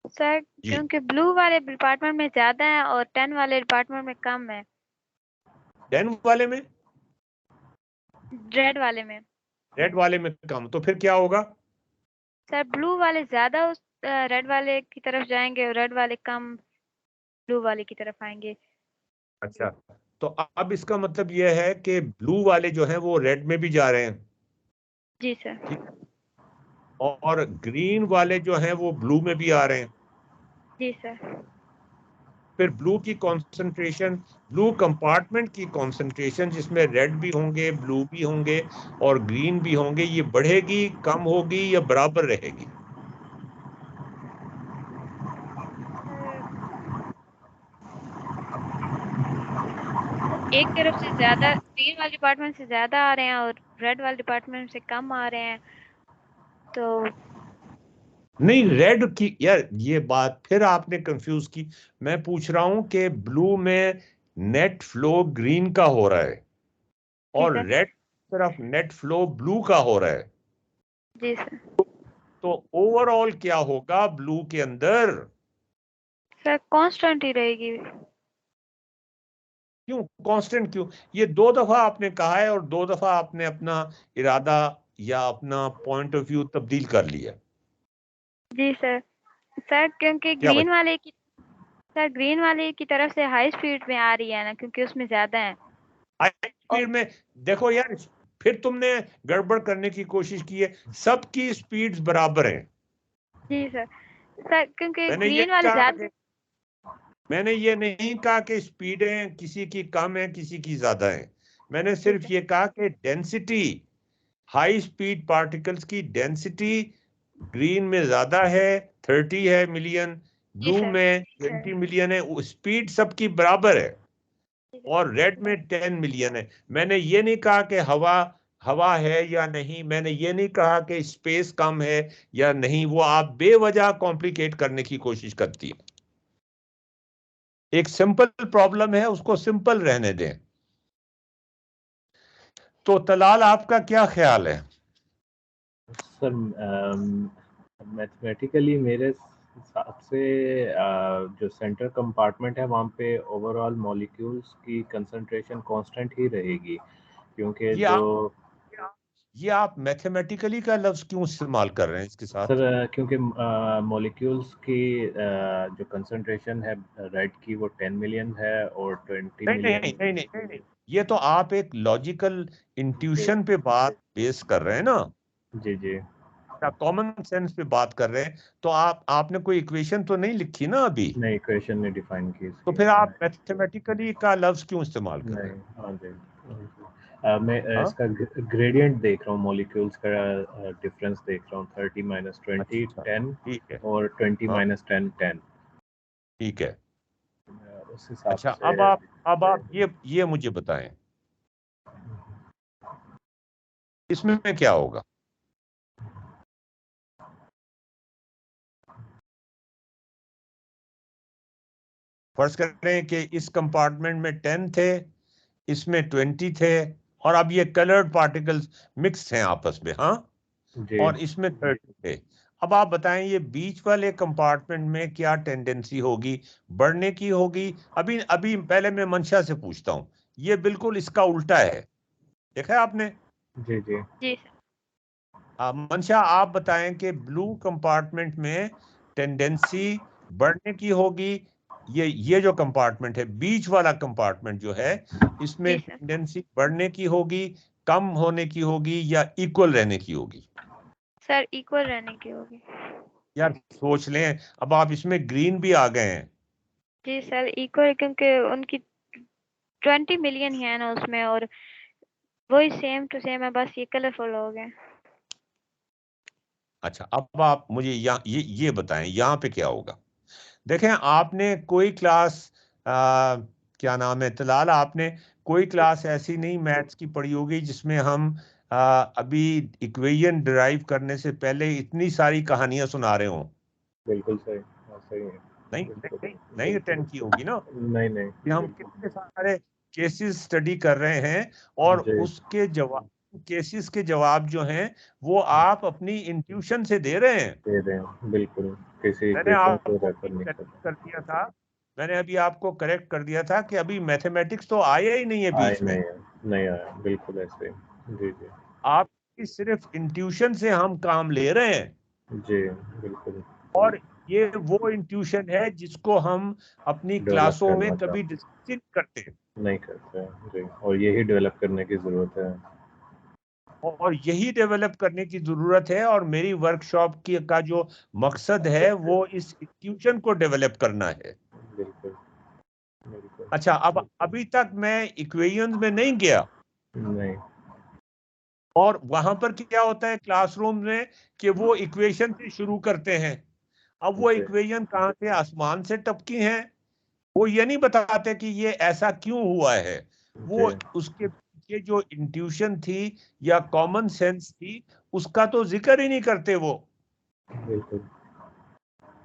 सर, जी। क्योंकि ब्लू वाले डिपार्टमेंट में ज्यादा है और 10 वाले डिपार्टमेंट में कम है। 10 वाले में, रेड वाले में रेड वाले में कम, तो फिर क्या होगा? सर, ब्लू वाले ज्यादा उस रेड वाले की तरफ जाएंगे और रेड वाले कम ब्लू वाले की तरफ आएंगे। अच्छा, तो अब इसका मतलब यह है कि ब्लू वाले जो हैं वो रेड में भी जा रहे हैं, जी सर। ठीक, और ग्रीन वाले जो हैं वो ब्लू में भी आ रहे हैं। जी सर। फिर ब्लू की कंसंट्रेशन, ब्लू कंपार्टमेंट की कंसंट्रेशन जिसमें रेड भी होंगे, ब्लू भी होंगे और ग्रीन भी होंगे, ये बढ़ेगी, कम होगी या बराबर रहेगी? एक तरफ से ज्यादा ग्रीन वाले डिपार्टमेंट से ज्यादा आ रहे हैं और रेड वाले डिपार्टमेंट से कम आ रहे हैं, तो नहीं, रेड की यार ये बात फिर आपने कंफ्यूज की। मैं पूछ रहा हूं कि ब्लू में नेट फ्लो ग्रीन का हो रहा है जी और सर। रेड तरफ नेट फ्लो ब्लू का हो रहा है, जी सर। तो ओवरऑल क्या होगा ब्लू के अंदर? सर कांस्टेंट ही रहेगी। क्यों कांस्टेंट क्यों? ये 2 दफा आपने कहा है और 2 दफा आपने अपना इरादा या अपना पॉइंट ऑफ व्यू तब्दील कर लिया। जी सर। सर क्योंकि क्या ग्रीन वाले की सर ग्रीन वाले की तरफ से हाई स्पीड में आ रही है ना, क्योंकि उसमें ज्यादा है। हाई और स्पीड में? देखो यार, फिर तुमने गड़बड़ करने की कोशिश की है, सबकी स्पीड्स बराबर हैं। जी सर। सर क्योंकि मैंने ये ग्रीन वाले कहा ज्यादा। कि मैंने ये नहीं कहा कि स्पीडें किसी की कम है किसी की ज्यादा है, मैंने जी सिर्फ सर। ये कहा कि डेंसिटी, हाई स्पीड पार्टिकल्स की डेंसिटी ग्रीन में ज्यादा है, 30 है मिलियन, जी ब्लू सर। में 20 मिलियन है, स्पीड सबकी बराबर है, जी और रेड में 10 मिलियन है। मैंने ये नहीं कहा कि हवा हवा है या नहीं, मैंने ये नहीं कहा कि स्पेस कम है या नहीं, वो आप बेवजह कॉम्प्लिकेट करने की कोशिश करती है। एक सिंपल प्रॉब्लम है, उसको सिंपल रहने दें। तो तलाल आपका क्या ख्याल है? सर मैथमेटिकली मेरे हिसाब से जो सेंटर कंपार्टमेंट है वहाँ पे ओवरऑल मॉलिक्यूल्स की कंसंट्रेशन कांस्टेंट ही रहेगी, क्योंकि ये जो ये आप मैथमेटिकली का लफ्ज क्यों इस्तेमाल कर रहे हैं इसके साथ? सर क्योंकि मॉलिक्यूल्स की जो कंसंट्रेशन है रेड की वो 10 मिलियन है और 20 नहीं नहीं मिलियन। नहीं नहीं नहीं नहीं, ये तो आप एक लॉजिकल जी इंट्यूशन पे बात बेस कर रहे हैं ना, जी जी। कॉमन सेंस पे बात कर रहे हैं, तो आपने कोई इक्वेशन तो नहीं लिखी ना अभी, नहीं, इक्वेशन ने डिफाइन की तो इसकी। फिर आप मैथमेटिकली का लफ्ज क्यों इस्तेमाल कर रहे नहीं, हैं? हाँ जी। मैं हाँ? इसका ग्रेडियंट देख रहा हूँ, मॉलिक्यूल्स का डिफरेंस देख रहा हूँ, 30 माइनस 20 अच्छा 10 ठीक है। और 20 हाँ माइनस 10 10। ठीक है। उस हिसाब अच्छा से अब आप ये मुझे बताएं इसमें क्या होगा। फर्ज करें कि इस कंपार्टमेंट में 10 थे, इसमें 20 थे, और अब ये कलर्ड पार्टिकल्स मिक्स हैं आपस में, हाँ, जी और इसमें 30 थे। अब आप बताएं ये बीच वाले कंपार्टमेंट में क्या टेंडेंसी होगी, बढ़ने की होगी। अभी अभी पहले मैं मंशा से पूछता हूं, ये बिल्कुल इसका उल्टा है, देखा है आपने। जी जी जी सर। मंशा आप बताएं कि ब्लू कंपार्टमेंट में टेंडेंसी बढ़ने की होगी, ये जो कंपार्टमेंट है बीच वाला कंपार्टमेंट जो है, इसमें जी सर। टेंडेंसी बढ़ने की होगी, कम होने की होगी, या इक्वल रहने की होगी। सर इक्वल रहने की होगी। यार सोच लें, अब आप इसमें ग्रीन भी आ गए हैं। जी सर इक्वल, क्योंकि उनकी 20 मिलियन है ना उसमें, और वही सेम टू सेम है, बस ये कलरफुल हो गए। अच्छा अब आप मुझे ये बताएं यहाँ पे क्या होगा। देखें आपने कोई क्लास क्या नाम है तलाल, आपने कोई क्लास ऐसी नहीं मैथ्स की पढ़ी होगी जिसमें हम अभी इक्वेशन डिराइव करने से पहले इतनी सारी कहानियां सुना रहे हों। बिल्कुल सही। हाँ, सही है। नहीं बिल्कुल नहीं नहीं अटेंड की होगी ना, नहीं नहीं कि हम बिल्कुल कितने सारे केसेस स्टडी कर रहे हैं, और जी उसके जवाब, केसेस के जवाब जो हैं वो आप अपनी इंट्यूशन से दे रहे हैं। दे रहे हैं, बिल्कुल किसी मैंने इक्वेशन को आपको रेफर अभी नहीं करेक्ट करना। कर दिया था, मैंने अभी आपको करेक्ट कर दिया था कि अभी मैथमेटिक्स तो आया ही नहीं है आए बीच में। नहीं है, नहीं आया, बिल्कुल ऐसे ही। जी जी आपकी सिर्फ इंट्यूशन से हम काम ले रहे हैं, जी बिल्कुल और ये वो इंट्यूशन है जिसको हम अपनी डेवलप क्लासों में करना कभी चाहते डिस्कस नहीं करते, नहीं करते हैं जी, और यही डेवलप करने की ज़रूरत है। और यही डेवलप करने की जरूरत है। और मेरी वर्कशॉप की का जो मकसद है वो इस इंट्यूशन को डेवलप करना है। बिल्कुल बिल्कुल अच्छा अब अभी तक मैं इक्वेशंस में नहीं गया, नहीं और वहां पर क्या होता है क्लासरूम में कि वो इक्वेशन से शुरू करते हैं। अब वो जी इक्वेशन कहाँ से आसमान से टपकी हैं, वो ये नहीं बताते कि ये ऐसा क्यों हुआ है। जी वो उसके पीछे जो इंट्यूशन थी या कॉमन सेंस थी उसका तो जिक्र ही नहीं करते वो। बिल्कुल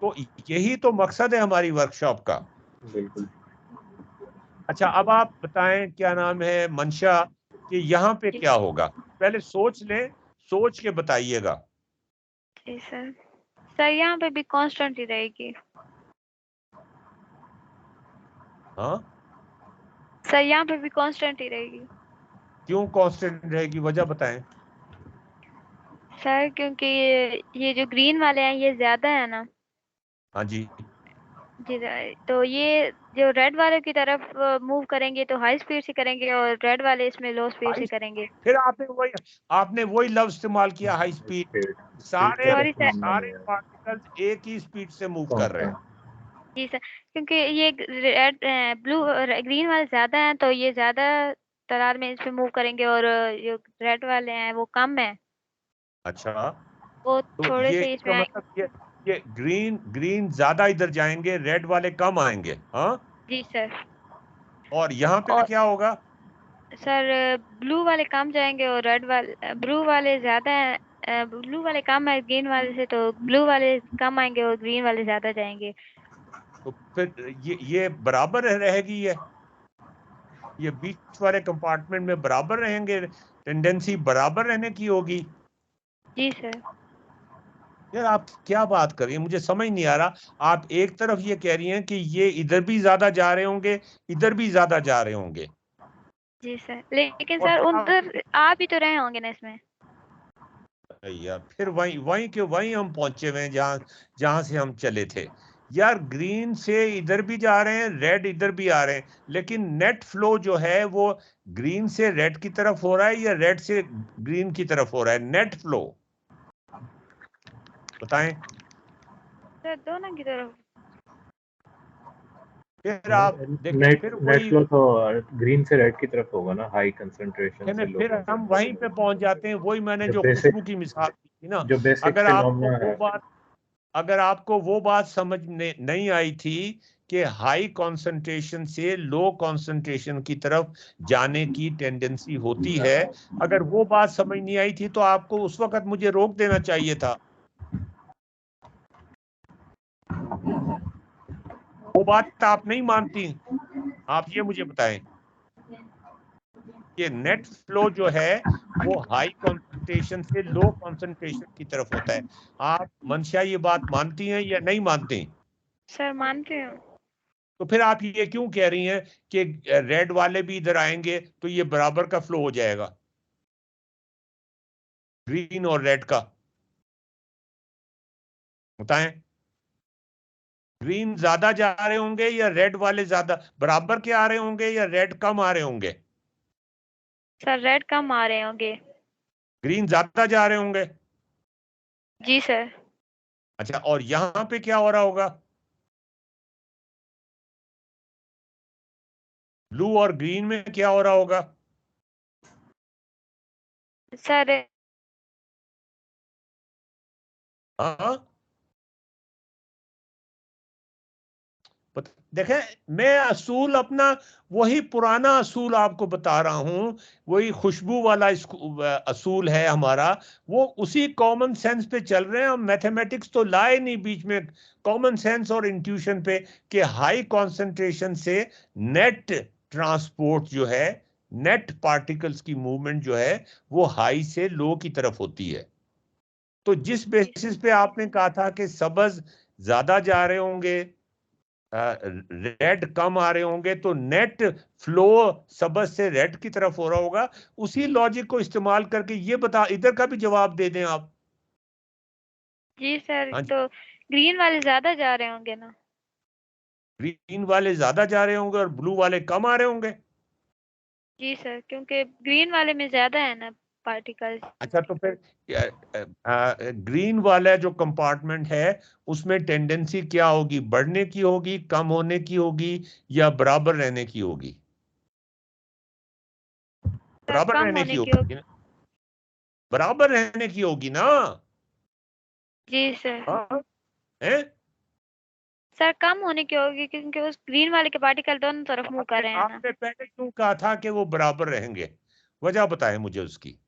तो यही तो मकसद है हमारी वर्कशॉप का। बिल्कुल अच्छा अब आप बताएं क्या नाम है मंशा, कि यहाँ पे जी क्या होगा, पहले सोच लें, सोच के बताइएगा। जी सर। सर यहाँ पे भी कांस्टेंट ही रहेगी। हाँ, सर यहाँ पे भी कांस्टेंट ही रहेगी। क्यों कांस्टेंट रहेगी, वजह बताएं। सर क्योंकि ये जो ग्रीन वाले हैं ये ज्यादा है ना। हाँ जी, जी सर, तो ये जो रेड वाले की तरफ मूव करेंगे तो हाई स्पीड से करेंगे, और रेड वाले इसमें लो स्पीड हाई, से करेंगे। फिर आपने वही लफ्ज इस्तेमाल किया, हाई स्पीड। स्पीड स्पीड सारे का सॉरी कुछ सर। मामला सारे नहीं है। पार्टिकल्स एक ही स्पीड से मूव कर रहे कांस्टेंट हैं। जी सर, क्योंकि ये रेड ब्लू ग्रीन वाले ज्यादा हैं तो ये ज्यादा तादाद में इस पे मूव करेंगे, और जो रेड वाले हैं वो कम है, अच्छा, वो तो थोड़े ये से इसमें इसका आएंगे। मतलब ये ग्रीन ग्रीन ज्यादा इधर जाएंगे, रेड वाले कम आएंगे, हाँ। जी सर। और यहाँ पे और क्या होगा। सर ब्लू वाले कम जाएंगे और रेड वाले ब्लू वाले ज्यादा हैं, ब्लू वाले कम है ग्रीन वाले से, तो ब्लू वाले कम आएंगे और ग्रीन वाले ज्यादा जाएंगे। तो फिर ये बराबर रहेगी, ये बीच वाले कंपार्टमेंट में बराबर रहेंगे, टेंडेंसी बराबर रहने की होगी। जी सर। यार आप क्या बात कर रही हैं, मुझे समझ नहीं आ रहा। आप एक तरफ ये कह रही हैं कि ये इधर भी ज्यादा जा रहे होंगे, इधर भी ज्यादा जा रहे होंगे, जी सर, लेकिन और सर फिर आप, उधर आ भी तो रहे होंगे ना इसमें। यार फिर वहीं वहीं के वहीं हम पहुंचे हुए हैं जहां जहां से हम चले थे। यार ग्रीन से इधर भी जा रहे हैं, रेड इधर भी आ रहे हैं, लेकिन नेट फ्लो जो है वो ग्रीन से रेड की तरफ हो रहा है या रेड से ग्रीन की तरफ हो रहा है, नेट फ्लो बताएं। सर दोनों की तरफ। फिर आप देखिए नेट फिर नेट वही फ्लो तो ग्रीन से रेड की तरफ होगा ना, हाई कंसंट्रेशन से लो फिर हम वहीं पे पहुंच जाते हैं, वही मैंने जो जो बेसिक खुशबू की मिसाल दी थी ना। जो बेसिक अगर आपको फिनोमेना वो है। बात अगर आपको वो बात समझ नहीं आई थी कि हाई कंसंट्रेशन से लो कंसंट्रेशन की तरफ जाने की टेंडेंसी होती है, अगर वो बात समझ नहीं आई थी तो आपको उस वक्त मुझे रोक देना चाहिए था। वो बात आप नहीं मानती, आप ये मुझे बताएं कि नेट फ्लो जो है वो हाई कंसंट्रेशन से लो कंसंट्रेशन की तरफ होता है। आप मंशा ये बात मानती हैं या नहीं मानती? सर मानते हो। तो फिर आप ये क्यों कह रही हैं कि रेड वाले भी इधर आएंगे तो ये बराबर का फ्लो हो जाएगा, ग्रीन और रेड का? बताएं, ग्रीन ज्यादा जा रहे होंगे या रेड वाले ज्यादा बराबर के आ रहे होंगे या रेड कम आ रहे होंगे? सर रेड कम आ रहे होंगे। ग्रीन ज्यादा जा रहे होंगे। जी सर। अच्छा, और यहां पे क्या हो रहा होगा? ब्लू और ग्रीन में क्या हो रहा होगा? सर हाँ, देखें मैं असूल अपना वही पुराना असूल आपको बता रहा हूं, वही खुशबू वाला असूल है हमारा, वो उसी कॉमन सेंस पे चल रहे हैं हम। मैथमेटिक्स तो लाए नहीं बीच में, कॉमन सेंस और इंट्यूशन पे कि हाई कंसंट्रेशन से नेट ट्रांसपोर्ट जो है, नेट पार्टिकल्स की मूवमेंट जो है वो हाई से लो की तरफ होती है। तो जिस बेसिस पे आपने कहा था कि सब्ज ज्यादा जा रहे होंगे, रेड कम आ रहे होंगे, तो नेट फ्लो सबस से रेड की तरफ हो रहा होगा, उसी लॉजिक को इस्तेमाल करके ये बता, इधर का भी जवाब दे दें आप। जी सर, हाँ जी, तो ग्रीन वाले ज्यादा जा रहे होंगे ना। ग्रीन वाले ज्यादा जा रहे होंगे और ब्लू वाले कम आ रहे होंगे। जी सर, क्योंकि ग्रीन वाले में ज्यादा है ना पार्टिकल्स। अच्छा, तो फिर ग्रीन वाला जो कंपार्टमेंट है उसमें टेंडेंसी क्या होगी, बढ़ने की होगी, कम होने की होगी, या बराबर रहने की होगी? सर बराबर कम रहने की होने की होगी होगी। ना? बराबर रहने की होगी ना? जी सर। हाँ, हैं? सर कम होने की होगी क्योंकि उस ग्रीन वाले के पार्टिकल दोनों तरफ मुंह कर आपने रहे हैं ना। आपने पहले क्यों कहा था कि वो बराबर रहेंगे? वजह बताएं मुझे उसकी।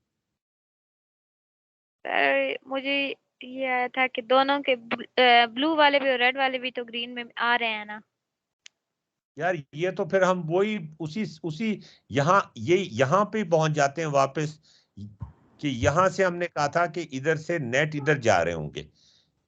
सर मुझे ये आया था कि दोनों के ब्लू वाले भी और रेड वाले भी तो ग्रीन में आ रहे हैं ना। यार ये तो फिर हम वही उसी उसी यहाँ पे पहुंच जाते हैं वापस, कि यहां से हमने कहा था कि इधर से नेट इधर जा रहे होंगे।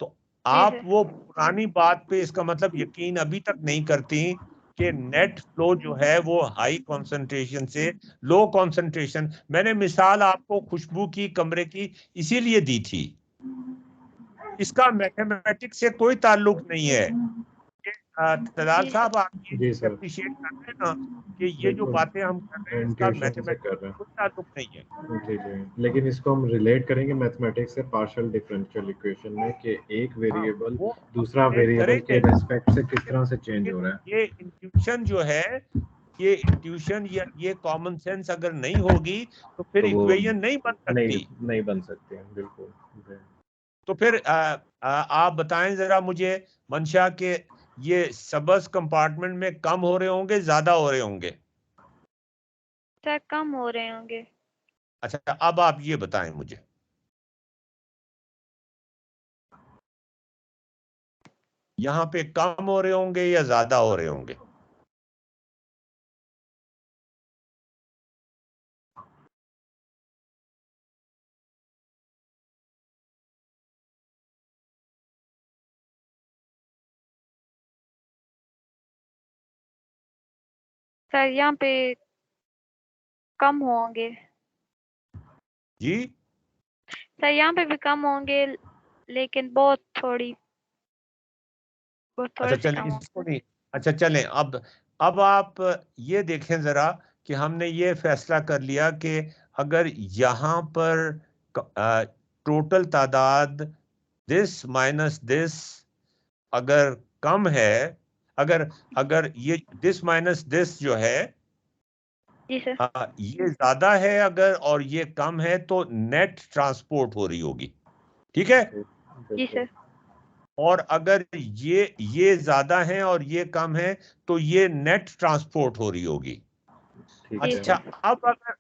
तो जी आप सर। वो पुरानी बात पे इसका मतलब यकीन अभी तक नहीं करती कि नेट फ्लो जो है वो हाई कंसंट्रेशन से लो कंसंट्रेशन। मैंने मिसाल आपको खुशबू की, कमरे की इसीलिए दी थी, इसका मैथमेटिक्स से कोई ताल्लुक नहीं है। तलाल जी सर। साहब, आप ये जी सर, अप्रिशिएट कर रहे हैं ना कि ये जो बिल्कुल बातें हम कर रहे हैं इसका इंट्यूशन से मैथमेटिक्स कर से रहे कोई ताल्लुक नहीं है। हैं। जी जी, लेकिन इसको हम रिलेट करेंगे मैथमेटिक्स से पार्शियल डिफरेंशियल इक्वेशन में कि एक हाँ, वेरिएबल वो हम दूसरा रिलेट वेरिएबल के करेंगे, रेस्पेक्ट से किस तरह से चेंज लेकिन हो रहा है। ये इंट्यूशन जो है, ये इंट्यूशन या ये कॉमन सेंस अगर नहीं होगी तो फिर तो वो इक्वेशन नहीं बन नहीं सकती। नहीं बन सकते हैं, बिल्कुल। तो फिर आप बताएं जरा मुझे मंशा के, ये सबस कंपार्टमेंट में कम हो रहे होंगे, ज्यादा हो रहे होंगे? सर कम हो रहे होंगे। अच्छा, अब आप ये बताएं मुझे, यहाँ पे कम हो रहे होंगे या ज्यादा हो रहे होंगे? सर यहाँ पे कम होंगे। जी, सर यहाँ पे भी कम होंगे, लेकिन बहुत अच्छा थोड़े से चलें कम इसको होंगे। नहीं। अच्छा चलें, अब आप ये देखें जरा कि हमने ये फैसला कर लिया कि अगर यहाँ पर टोटल तादाद दिस माइनस दिस अगर कम है, अगर अगर ये दिस माइनस दिस जो है जी सर। ये ज्यादा है अगर और ये कम है तो नेट ट्रांसपोर्ट हो रही होगी, ठीक है। जी सर। और अगर ये ज्यादा है और ये कम है तो ये नेट ट्रांसपोर्ट हो रही होगी। अच्छा,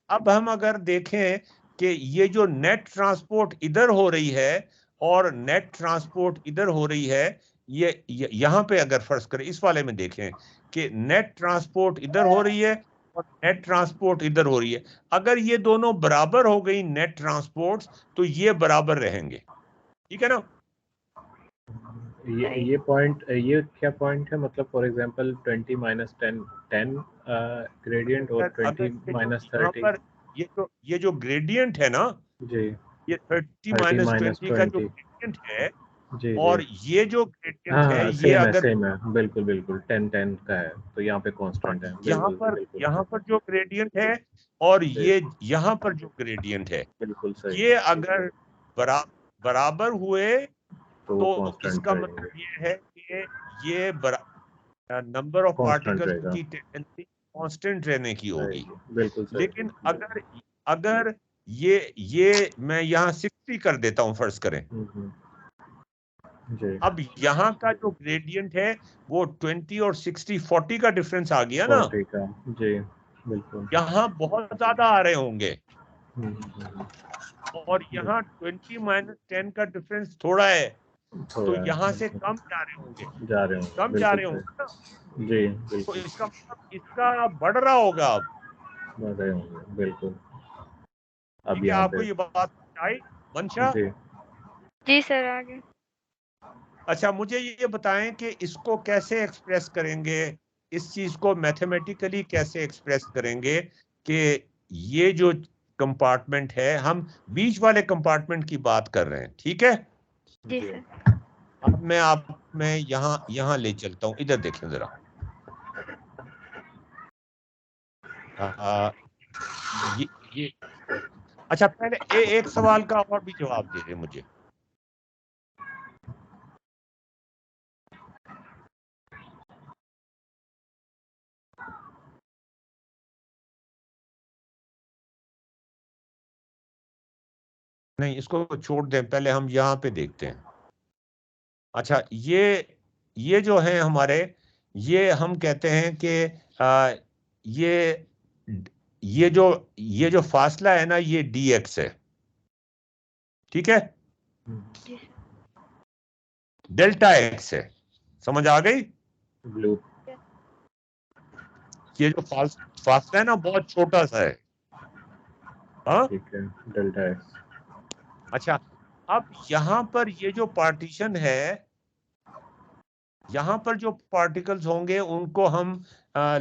अब हम अगर देखें कि ये जो नेट ट्रांसपोर्ट इधर हो रही है और नेट ट्रांसपोर्ट इधर हो रही है, ये यहां पे अगर फर्ज करें इस वाले में देखें कि नेट ट्रांसपोर्ट इधर हो रही है और नेट ट्रांसपोर्ट इधर हो रही है, अगर ये दोनों बराबर हो गई नेट ट्रांसपोर्ट तो ये बराबर रहेंगे, ठीक है ना। ये पॉइंट, ये क्या पॉइंट है, मतलब फॉर एग्जांपल 20 माइनस 10 10 ग्रेडियंट और 20 माइनस 30। ये जो ग्रेडियंट है ना, जी, ये 30 30 माइनस माइनस 20 का जो 20। ग्रेडियंट है जी और जी, ये जो हाँ ग्रेडियंट है हाँ, ये अगर सेम है, बिल्कुल बिल्कुल 10 10 का है, तो यहाँ पे कांस्टेंट है, बिल्कुल बिल्कुल यहाँ पर जो ग्रेडियंट है और जी, ये यहाँ पर जो ग्रेडियंट है, बिल्कुल सही, ये अगर बराबर हुए तो वो तो कांस्टेंट इसका रहेगा, मतलब ये है कि ये नंबर ऑफ कांस्टेंट पार्टिकल्स रहेगा, की टेंडेंसी कांस्टेंट रहने की होगी। बिल्कुल सही। लेकिन अगर अगर ये मैं यहाँ 60 कर देता हूँ फर्ज करें, जी, अब यहाँ का जो ग्रेडियंट है वो 20 और 60 40 का डिफरेंस आ गया ना, 40 का, जी बिल्कुल। यहाँ बहुत ज्यादा आ रहे होंगे हम्म, और यहाँ 20 माइनस 10 का डिफरेंस थोड़ा है, तो थोड़ा यहाँ से बिल्कुल कम जा रहे होंगे, जा रहे होंगे, कम जा बिल्कुल रहे सही, होंगे ना, जी तो बिल्कुल इसका मतलब इसका बढ़ रहा होगा अब। बढ़ रहे होंगे, बिल्कुल। अब ठीक है, यहाँ आपको पे ये बात आई मंशा? जी, जी सर आगे। अच्छा, मुझे ये बताएं कि इसको कैसे एक्सप्रेस करेंगे, इस चीज को मैथमेटिकली कैसे एक्सप्रेस करेंगे कि ये जो कंपार्टमेंट है, हम बीच वाले कंपार्टमेंट की बात कर रहे हैं, ठीक है। जी जी सर। अब मैं यहाँ ले चलता हूँ, इधर देखें जरा। ये अच्छा, पहले एक सवाल का और भी जवाब दे दे मुझे। नहीं, इसको छोड़ दें, पहले हम यहाँ पे देखते हैं। अच्छा, ये जो है हमारे, ये हम कहते हैं कि ये ये जो फासला है ना, ये dx है, ठीक है, जी सर। डेल्टा x है, समझ आ गई। ब्लू, ये जो फासला है ना बहुत छोटा सा है, हाँ। ठीक है, डेल्टा एक्स, अच्छा, अब यहाँ पर ये जो पार्टीशन है, यहाँ पर जो पार्टिकल्स होंगे उनको हम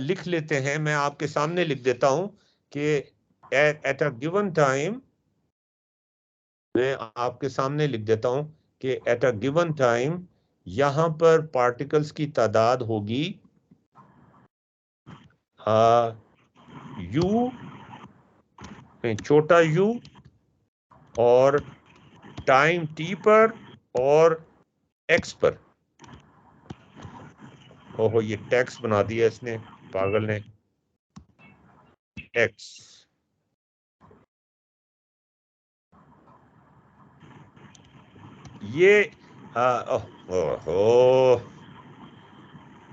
लिख लेते हैं, मैं आपके सामने लिख देता हूं कि एट अ गिवन टाइम, मैं आपके सामने लिख देता हूं कि एट अ गिवन टाइम यहाँ पर पार्टिकल्स की तादाद होगी यू, छोटा यू, और टाइम टी पर और एक्स पर। ओहो, ये टैक्स बना दिया इसने, पागल ने, एक्स। ये ओहो,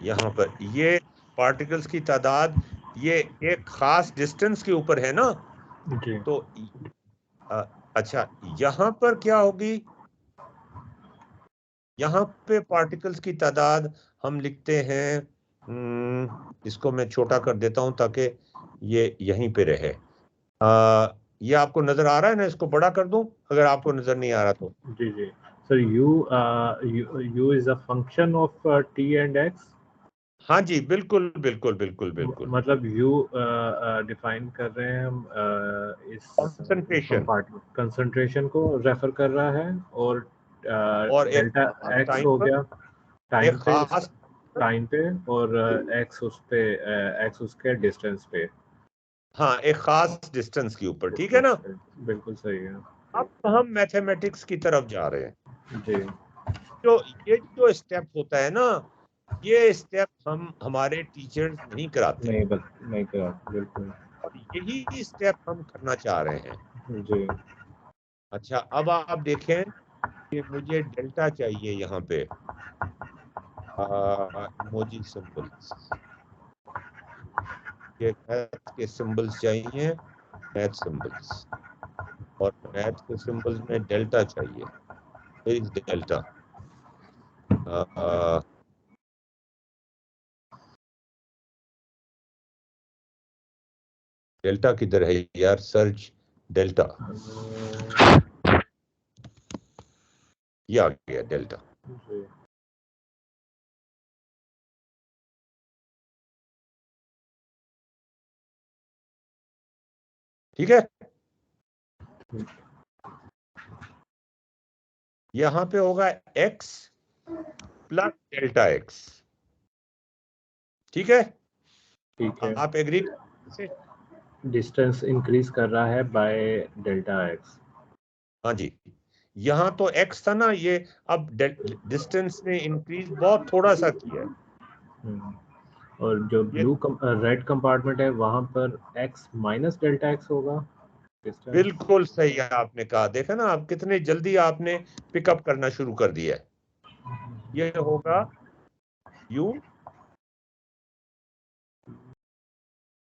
यहाँ पर ये पार्टिकल्स की तादाद ये एक खास डिस्टेंस के ऊपर है ना, जी तो अच्छा, यहाँ पर क्या होगी, यहाँ पे पार्टिकल्स की तादाद हम लिखते हैं, इसको मैं छोटा कर देता हूं ताकि ये यहीं पे रहे। ये आपको नजर आ रहा है ना, इसको बड़ा कर दूं अगर आपको नजर नहीं आ रहा तो। जी जी sir, u is a function of t and x. हाँ जी, बिल्कुल बिल्कुल बिल्कुल बिल्कुल। मतलब यू डिफाइन कर रहे हैं हम इस कंसंट्रेशन कंसंट्रेशन को रेफर कर रहा है, और और एक डेल्टा एक्स टाइम हो पर गया एक खास, टाइम पे, और एक्स उस पे, एक्स उसके डिस्टेंस पे। हाँ, एक खास डिस्टेंस के ऊपर, ठीक है ना। बिल्कुल सही है अब हम मैथमेटिक्स की तरफ जा रहे हैं। जी। जो ये जो स्टेप होता है ना, ये स्टेप हम हमारे टीचर्स नहीं कराते, नहीं कराते बिल्कुल, और यही स्टेप हम करना चाह रहे हैं जी। अच्छा, अब आप देखें कि मुझे डेल्टा चाहिए यहाँ पे, इमोजी सिंबल्स, ये मैथ के सिंबल्स चाहिए, मैथ सिंबल्स, और मैथ के सिंबल्स में डेल्टा चाहिए। इज डेल्टा, डेल्टा किधर है यार? सर्च डेल्टा, ये आ गया डेल्टा। जी। ठीक है, यहाँ पे होगा x प्लस डेल्टा x। ठीक है, ठीक है, आप एग्री से? डिस्टेंस इंक्रीज कर रहा है बाय डेल्टा एक्स। हाँ जी, यहाँ तो x था ना, ये अब डिस्टेंस ने इंक्रीज बहुत थोड़ा सा किया है। और जो ये रेड कंपार्टमेंट है वहां पर x माइनस डेल्टा एक्स होगा डिस्टेंस। बिल्कुल सही है आपने कहा, देखा ना आप कितने जल्दी आपने पिकअप करना शुरू कर दिया है। ये होगा u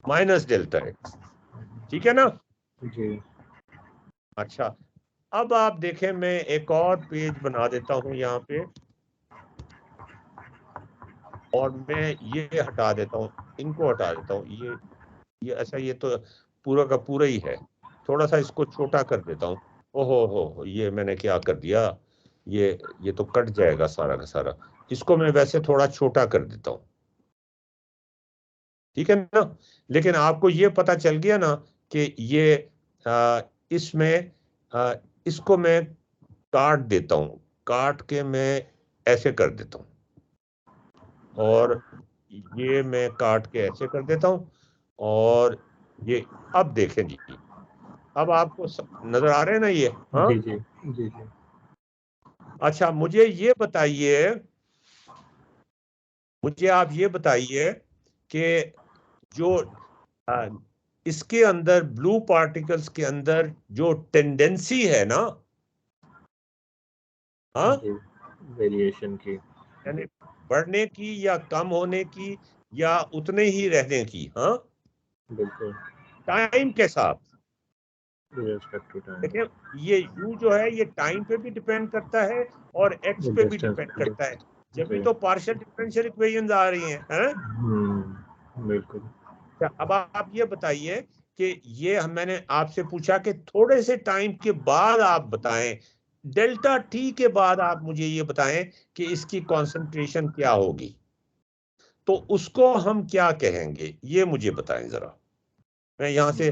माइनस डेल्टा एक्स, ठीक है ना? जी। अच्छा, अब आप देखें, मैं एक और पेज बना देता हूं यहाँ पे, और मैं ये हटा देता हूँ, इनको हटा देता हूँ, ये ऐसा, ये तो पूरा का पूरा ही है, थोड़ा सा इसको छोटा कर देता हूँ। ओहो हो, ये मैंने क्या कर दिया, ये तो कट जाएगा सारा का सारा, इसको मैं वैसे थोड़ा छोटा कर देता हूँ, ठीक है ना? लेकिन आपको ये पता चल गया ना कि ये इसमें इसको मैं काट देता हूँ, काट के मैं ऐसे कर देता हूँ, और ये मैं काट के ऐसे कर देता हूँ, और ये, अब देखें जी, अब आपको नजर आ रहे हैं ना ये? हाँ जी जी जी जी। अच्छा, मुझे ये बताइए, मुझे आप ये बताइए कि जो इसके अंदर ब्लू पार्टिकल्स के अंदर जो टेंडेंसी है ना, हाँ, वेरिएशन की, यानी बढ़ने की या कम होने की या उतने ही रहने की, हाँ, बिल्कुल, टाइम के साथ। रिस्पेक्ट टू टाइम, देखिए, ये u जो है ये टाइम पे भी डिपेंड करता है और x पे भी डिस्टेंस डिपेंड पे। करता है, जब भी जी। तो पार्शियल डिफरेंशियल इक्वेशंस आ रही हैं। बिल्कुल। अब आप ये बताइए कि ये मैंने आपसे पूछा कि थोड़े से टाइम के बाद आप बताएं, डेल्टा टी के बाद आप मुझे ये बताएं कि इसकी कॉन्सेंट्रेशन क्या होगी, तो उसको हम क्या कहेंगे, ये मुझे बताएं जरा। मैं यहाँ से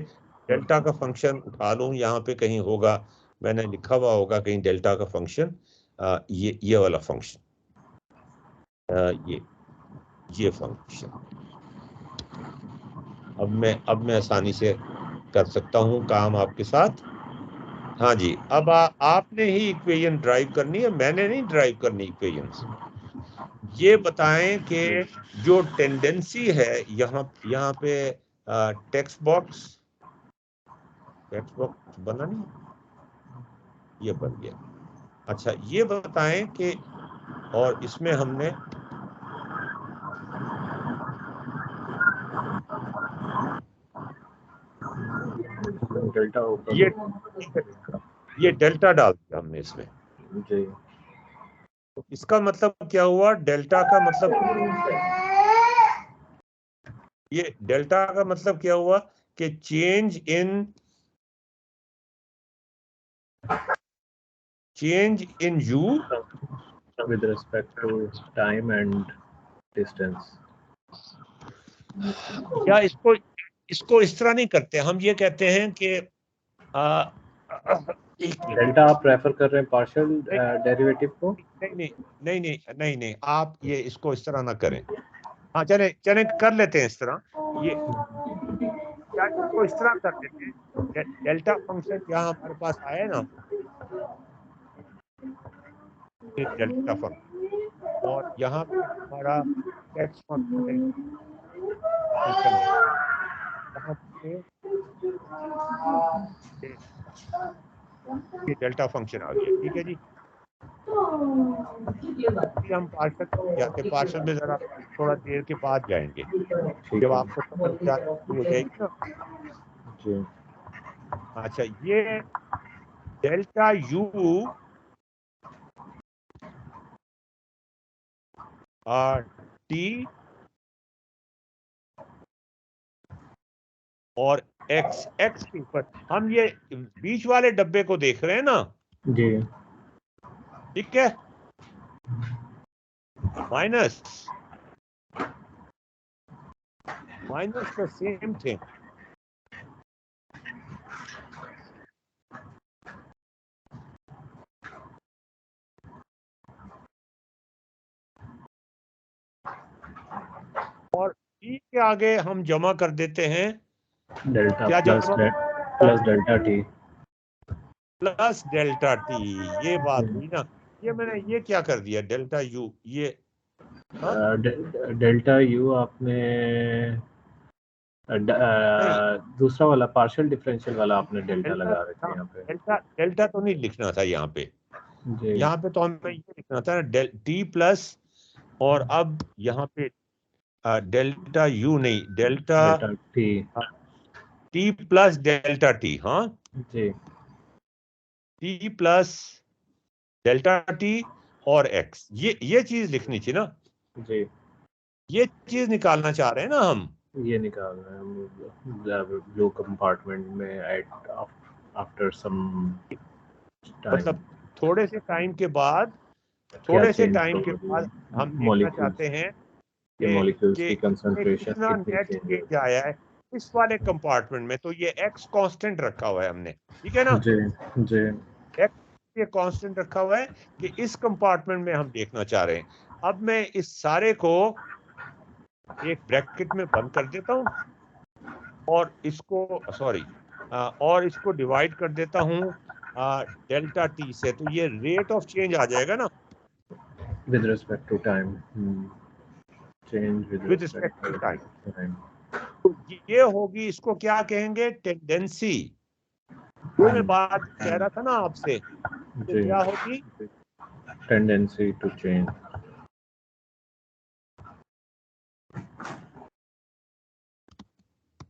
डेल्टा का फंक्शन उठा लूं, यहाँ पे कहीं होगा, मैंने लिखा हुआ होगा कहीं डेल्टा का फंक्शन, ये वाला फंक्शन, ये फंक्शन, अब मैं आसानी से कर सकता हूं काम आपके साथ। हाँ जी, अब आपने ही इक्वेशन ड्राइव करनी है, मैंने नहीं ड्राइव करनी इक्वेशंस। ये बताएं कि जो टेंडेंसी है यहाँ पे, टेक्स्ट बॉक्स बना नहीं, ये बन गया। अच्छा, ये बताएं कि, और इसमें हमने डेल्टा ऊपर, ये डेल्टा डाल दिया हमने इसमें, जी। तो इसका मतलब क्या हुआ, डेल्टा का मतलब, ये डेल्टा का मतलब क्या हुआ कि change in u with respect to time and distance. या इसको इस तरह नहीं करते, हम ये कहते हैं कि एक मिनट, डेल्टा आप प्रेफर कर रहे हैं पार्शियल डेरिवेटिव को? नहीं, आप ये इसको इस तरह ना करें। हाँ, चले चले कर लेते हैं इस तरह, ये क्या, इसको इस तरह कर देते हैं, डेल्टा फंक्शन यहाँ हमारे पास आया ना, एक डेल्टा फंक्शन, और यहाँ पे हमारा एक्स फंक्शन ये डेल्टा फंक्शन आ गया। ठीक है जी, हम पार्शल जाते पार्शल में जरा थोड़ा देर के बाद जाएंगे ठीक जब है आपको समझ जाना शुरू हो जाएगी ना। जी। अच्छा, ये डेल्टा यू टी और एक्स एक्स के ऊपर हम ये बीच वाले डब्बे को देख रहे हैं ना। जी ठीक है, minus minus the same thing. और टी के आगे हम जमा कर देते हैं डेल्टा क्या प्लस जमा plus delta T plus delta T. ये बात हुई ना, ये मैंने ये क्या कर दिया डेल्टा यू ये। हाँ? डेल्टा यू आपने नहीं, दूसरा वाला पार्शियल डिफरेंशियल वाला आपने डेल्टा डेल्टा लगा रखे यहाँ पे। डेल्टा डेल्टा तो नहीं लिखना था यहाँ पे। जी यहाँ पे तो हमें ये लिखना था ना टी प्लस, और अब यहाँ पे डेल्टा यू नहीं delta delta t t plus delta t. हाँ, जी टी प्लस डेल्टा टी और एक्स, ये चीज लिखनी थी ना। जी ये चीज निकालना चाह रहे हैं ना हम। ये निकाल रहे हैं हम ब्लू कंपार्टमेंट में एट आफ्टर सम टाइम मतलब थोड़े से टाइम के बाद, क्या थोड़े से चेंज टाइम के बाद हम देखना चाहते हैं ये मॉलिक्यूल्स कि की कंसंट्रेशन कितना कितनी नेट चेंज चेंज आया है इस वाले कंपार्टमेंट में। तो ये एक्स कांस्टेंट रखा हुआ है हमने, ठीक है ना। जी जी एक्स ये कांस्टेंट रखा हुआ है कि इस कंपार्टमेंट में हम देखना चाह रहे हैं। अब मैं इस सारे को एक ब्रैकेट में बंद कर देता हूं और इसको और इसको डिवाइड कर देता हूं डेल्टा टी से। तो ये रेट ऑफ चेंज आ जाएगा ना with respect to time change with with respect respect to to time. time तो ये होगी, इसको क्या कहेंगे, टेंडेंसी। वो मैं बात कह रहा था ना आपसे, तो जी क्या होगी, tendency to change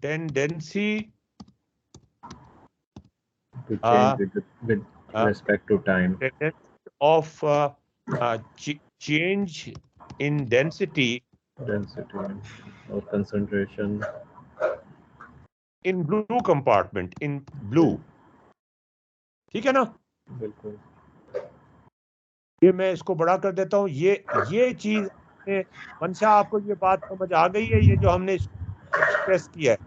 tendency with respect to time of change in density density or concentration in blue compartment, in blue. ठीक है ना, बिल्कुल ये मैं इसको बड़ा कर देता हूँ। ये चीज मनशा आपको ये बात समझ आ गई है, ये जो हमने एक्सप्रेस किया है,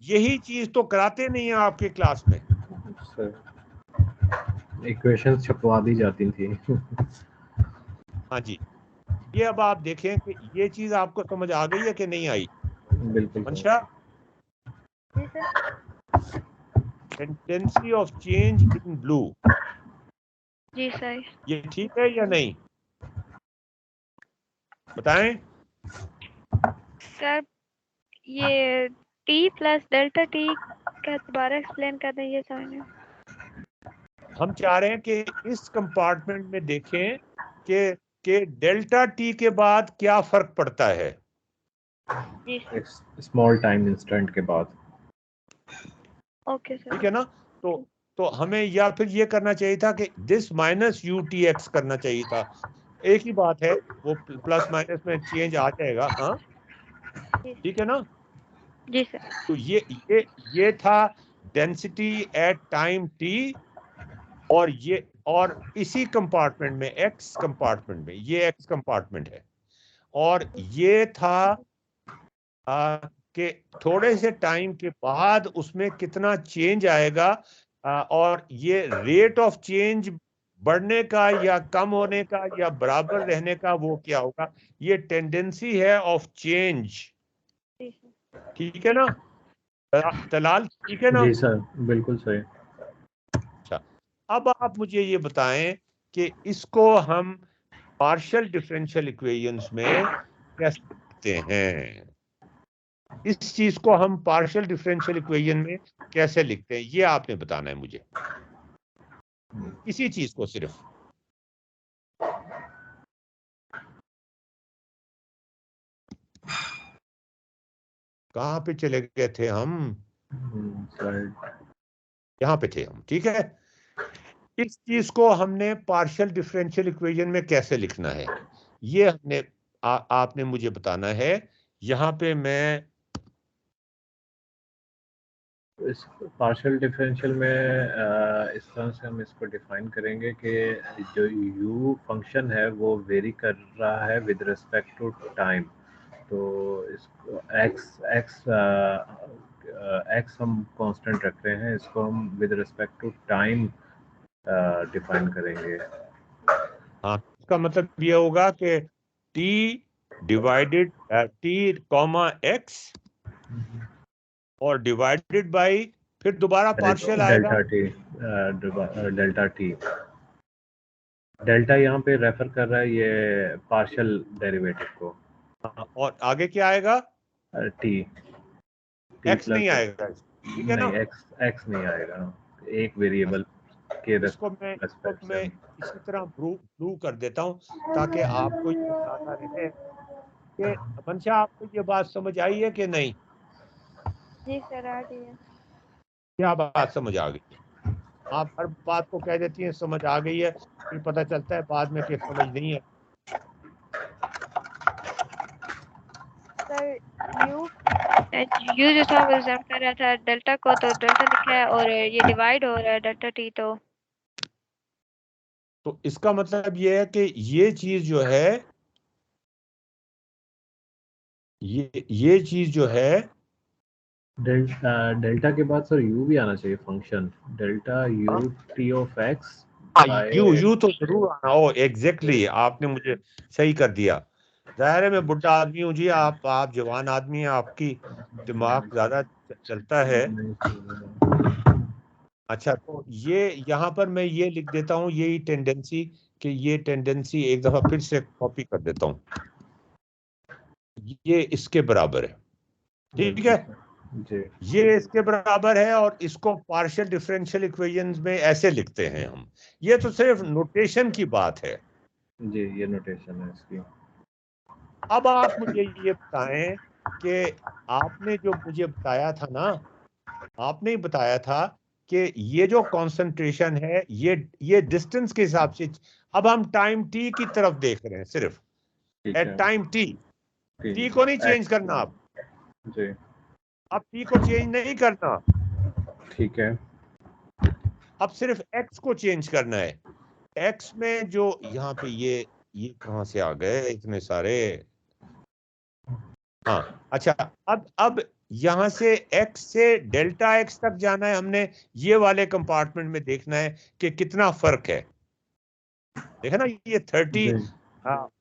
यही चीज तो कराते नहीं है आपके क्लास में। इक्वेशंस छपवा दी जाती थी हाँ जी, ये अब आप देखें कि ये चीज आपको समझ आ गई है कि नहीं आई बिल्कुल मनशा। जी सर। Tendency of change in blue, जी सर। ये ठीक है या नहीं, बताएं। सर ये टी प्लस डेल्टा टी का दोबारा एक्सप्लेन कर दें, ये समझ। हम चाह रहे हैं कि इस कंपार्टमेंट में देखें कि डेल्टा टी के बाद क्या फर्क पड़ता है। जी सर। स्मॉल टाइम इंस्टेंट के बाद ओके सर। ठीक है ना, तो हमें या फिर ये करना चाहिए था कि this minus U T x करना चाहिए था। एक ही बात है, वो प्लस माइनस में चेंज आ जाएगा। हाँ ठीक है ना। जी सर। तो ये था डेंसिटी एट टाइम टी, और इसी कंपार्टमेंट में एक्स कंपार्टमेंट में, ये एक्स कंपार्टमेंट है, और ये था कि थोड़े से टाइम के बाद उसमें कितना चेंज आएगा, और ये रेट ऑफ चेंज बढ़ने का या कम होने का या बराबर रहने का वो क्या होगा, ये टेंडेंसी है ऑफ चेंज। ठीक है ना तलाल, ठीक है ना। जी सर बिल्कुल सही। अच्छा, अब आप मुझे ये बताएं कि इसको हम पार्शियल डिफरेंशियल इक्वेशंस में लिखते हैं, इस चीज को हम पार्शियल डिफरेंशियल इक्वेशन में कैसे लिखते हैं, ये आपने बताना है मुझे, किसी चीज को सिर्फ। कहाँ पे चले गए थे हम? यहाँ पे थे हम, ठीक है। इस चीज को हमने पार्शियल डिफरेंशियल इक्वेशन में कैसे लिखना है, ये हमने आपने मुझे बताना है। यहाँ पे मैं इस पार्शियल डिफरेंशियल में इस तरह से हम इसको डिफाइन करेंगे कि जो u फंक्शन है वो वेरी कर रहा है विद रिस्पेक्ट टू टाइम, तो इसको x हम कांस्टेंट रख रहे हैं, इसको हम with respect to time define करेंगे। हाँ, इसका मतलब ये होगा कि t डिवाइडेड t, x और डिवाइडेड बाय, फिर दोबारा पार्शियल आएगा डेल्टा टी। डेल्टा यहाँ पे रेफर कर रहा है ये पार्शियल डेरिवेटिव को। और आगे क्या आएगा? टी x नहीं आएगा, ठीक है ना? एक्स नहीं आएगा, एक वेरिएबल के इसको मैं इसी तरह प्रूव कर देता हूँ ताकि आपको ये अंदाजा रहे कि मंशा आपको ये बात समझ आई है कि नहीं? जी सर, आ गई है। क्या बात समझ आ गई? आप हर बात को कह देती हैं समझ आ गई है, फिर पता चलता है बाद में कि समझ नहीं है। सर यू जो था वो एग्जाम कर रहा था डेल्टा को, तो डेल्टा लिखा है और ये डिवाइड हो रहा है डेल्टा टी, तो इसका मतलब ये है कि ये चीज जो है, ये चीज जो है, डेल्टा के बाद सर यू भी आना चाहिए function, delta U t of x. You तो जरूर आना हो, एग्जैक्टली आपने मुझे सही कर दिया। जाहिर है मैं बुढ़ा आदमी हूँ जी, आप जवान आदमी हैं, आपकी दिमाग ज्यादा चलता है। अच्छा, तो ये यहाँ पर मैं ये लिख देता हूँ, यही टेंडेंसी, कि ये टेंडेंसी एक दफा फिर से कॉपी कर देता हूँ, ये इसके बराबर है, ठीक है जी। ये इसके बराबर है, और इसको पार्शियल डिफरेंशियल इक्वेशंस में ऐसे लिखते हैं हम। ये तो सिर्फ नोटेशन की बात है जी, ये नोटेशन है इसकी। अब आप मुझे ये बताएं कि आपने जो मुझे बताया था ना, आपने ही बताया था कि ये जो कंसंट्रेशन है ये डिस्टेंस के हिसाब से, अब हम टाइम t की तरफ देख रहे हैं सिर्फ, एट टाइम t को नहीं चेंज करना आप जी, अब t को चेंज नहीं करना, ठीक है। अब सिर्फ x को चेंज करना है। x में जो यहाँ पे ये कहां से आ गए इतने सारे? हाँ, अच्छा, अब यहां से x से डेल्टा x तक जाना है हमने, ये वाले कंपार्टमेंट में देखना है कि कितना फर्क है। देखा ना, ये 30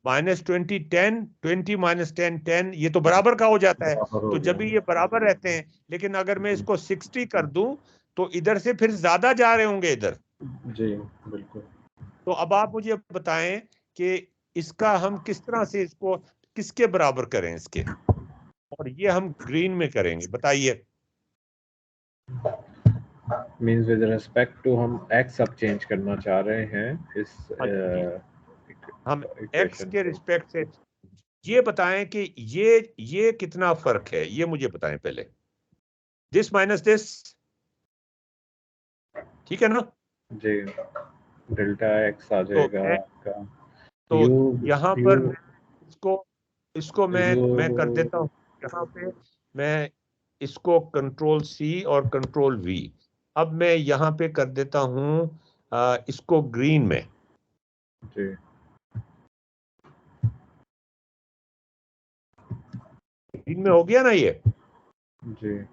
-20 10 20 -10 10, ये तो बराबर का हो जाता है। तो जब भी ये बराबर रहते हैं, लेकिन अगर मैं इसको 60 कर दूं तो इधर से फिर ज्यादा जा रहे होंगे इधर। जी बिल्कुल। तो अब आप मुझे बताएं कि इसका हम किस तरह से इसको किसके बराबर करें इसके, और ये हम ग्रीन में करेंगे, बताइए। मींस विद रिस्पेक्ट टू हम x अब चेंज करना चाह रहे हैं इस हम x के रिस्पेक्ट से ये बताएं कि ये कितना फर्क है, ये मुझे बताएं पहले। दिस माइनस दिस, ठीक है ना? जी, डेल्टा x आ जाएगा आपका। तो यहाँ पर इसको मैं कर देता हूँ, यहाँ पे मैं इसको कंट्रोल C और कंट्रोल V, अब मैं यहाँ पे कर देता हूँ इसको ग्रीन में। जी, ग्रीन में हो गया ना ये? जी,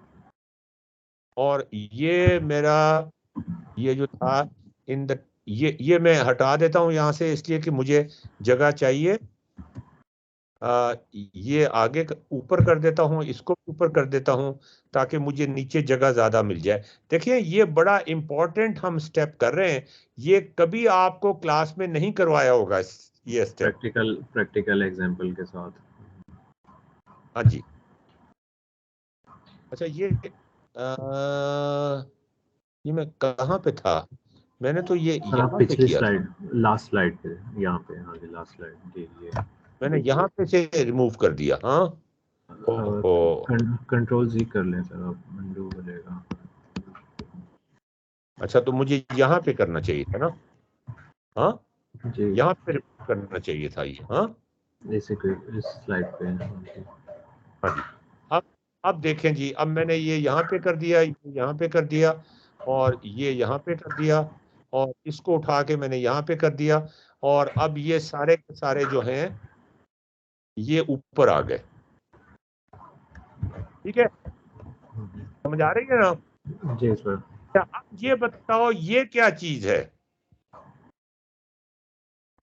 और ये मेरा ये जो था इन द ये मैं हटा देता हूँ यहाँ से, इसलिए कि मुझे जगह चाहिए। ये आगे ऊपर कर देता हूँ, इसको ऊपर कर देता हूँ ताकि मुझे नीचे जगह ज्यादा मिल जाए। देखिए ये बड़ा इंपॉर्टेंट हम स्टेप कर रहे हैं, ये कभी आपको क्लास में नहीं करवाया होगा ये स्टेप। प्रैक्टिकल एग्जांपल के साथ। हाँ जी। अच्छा ये मैं कहाँ पे था? मैंने तो ये सर आप यहाँ पे पिछली किया था। स्लाइड, लास्ट स्लाइड पे, यहाँ पे, हाँ जी लास्ट स्लाइड जी, ये मैंने यहाँ पे से रिमूव कर दिया। हाँ ओहो, कंट्रोल जी कर लें सर आप, अनडू बनेगा। अच्छा तो मुझे यहाँ पे करना चाहिए था ना? हाँ जी यहाँ पे रिमूव करना चाहिए था ये। हाँ इस स्लाइड पे, हाँ जी। हाँ जी। अब देखें जी, अब मैंने ये यहाँ पे कर दिया, ये यहाँ पे कर दिया, और ये यहाँ पे कर दिया, और इसको उठा के मैंने यहाँ पे कर दिया, और अब ये सारे के सारे जो हैं ये ऊपर आ गए। ठीक है, समझ आ रही है ना? जी सर। अच्छा, अब ये बताओ ये क्या चीज है?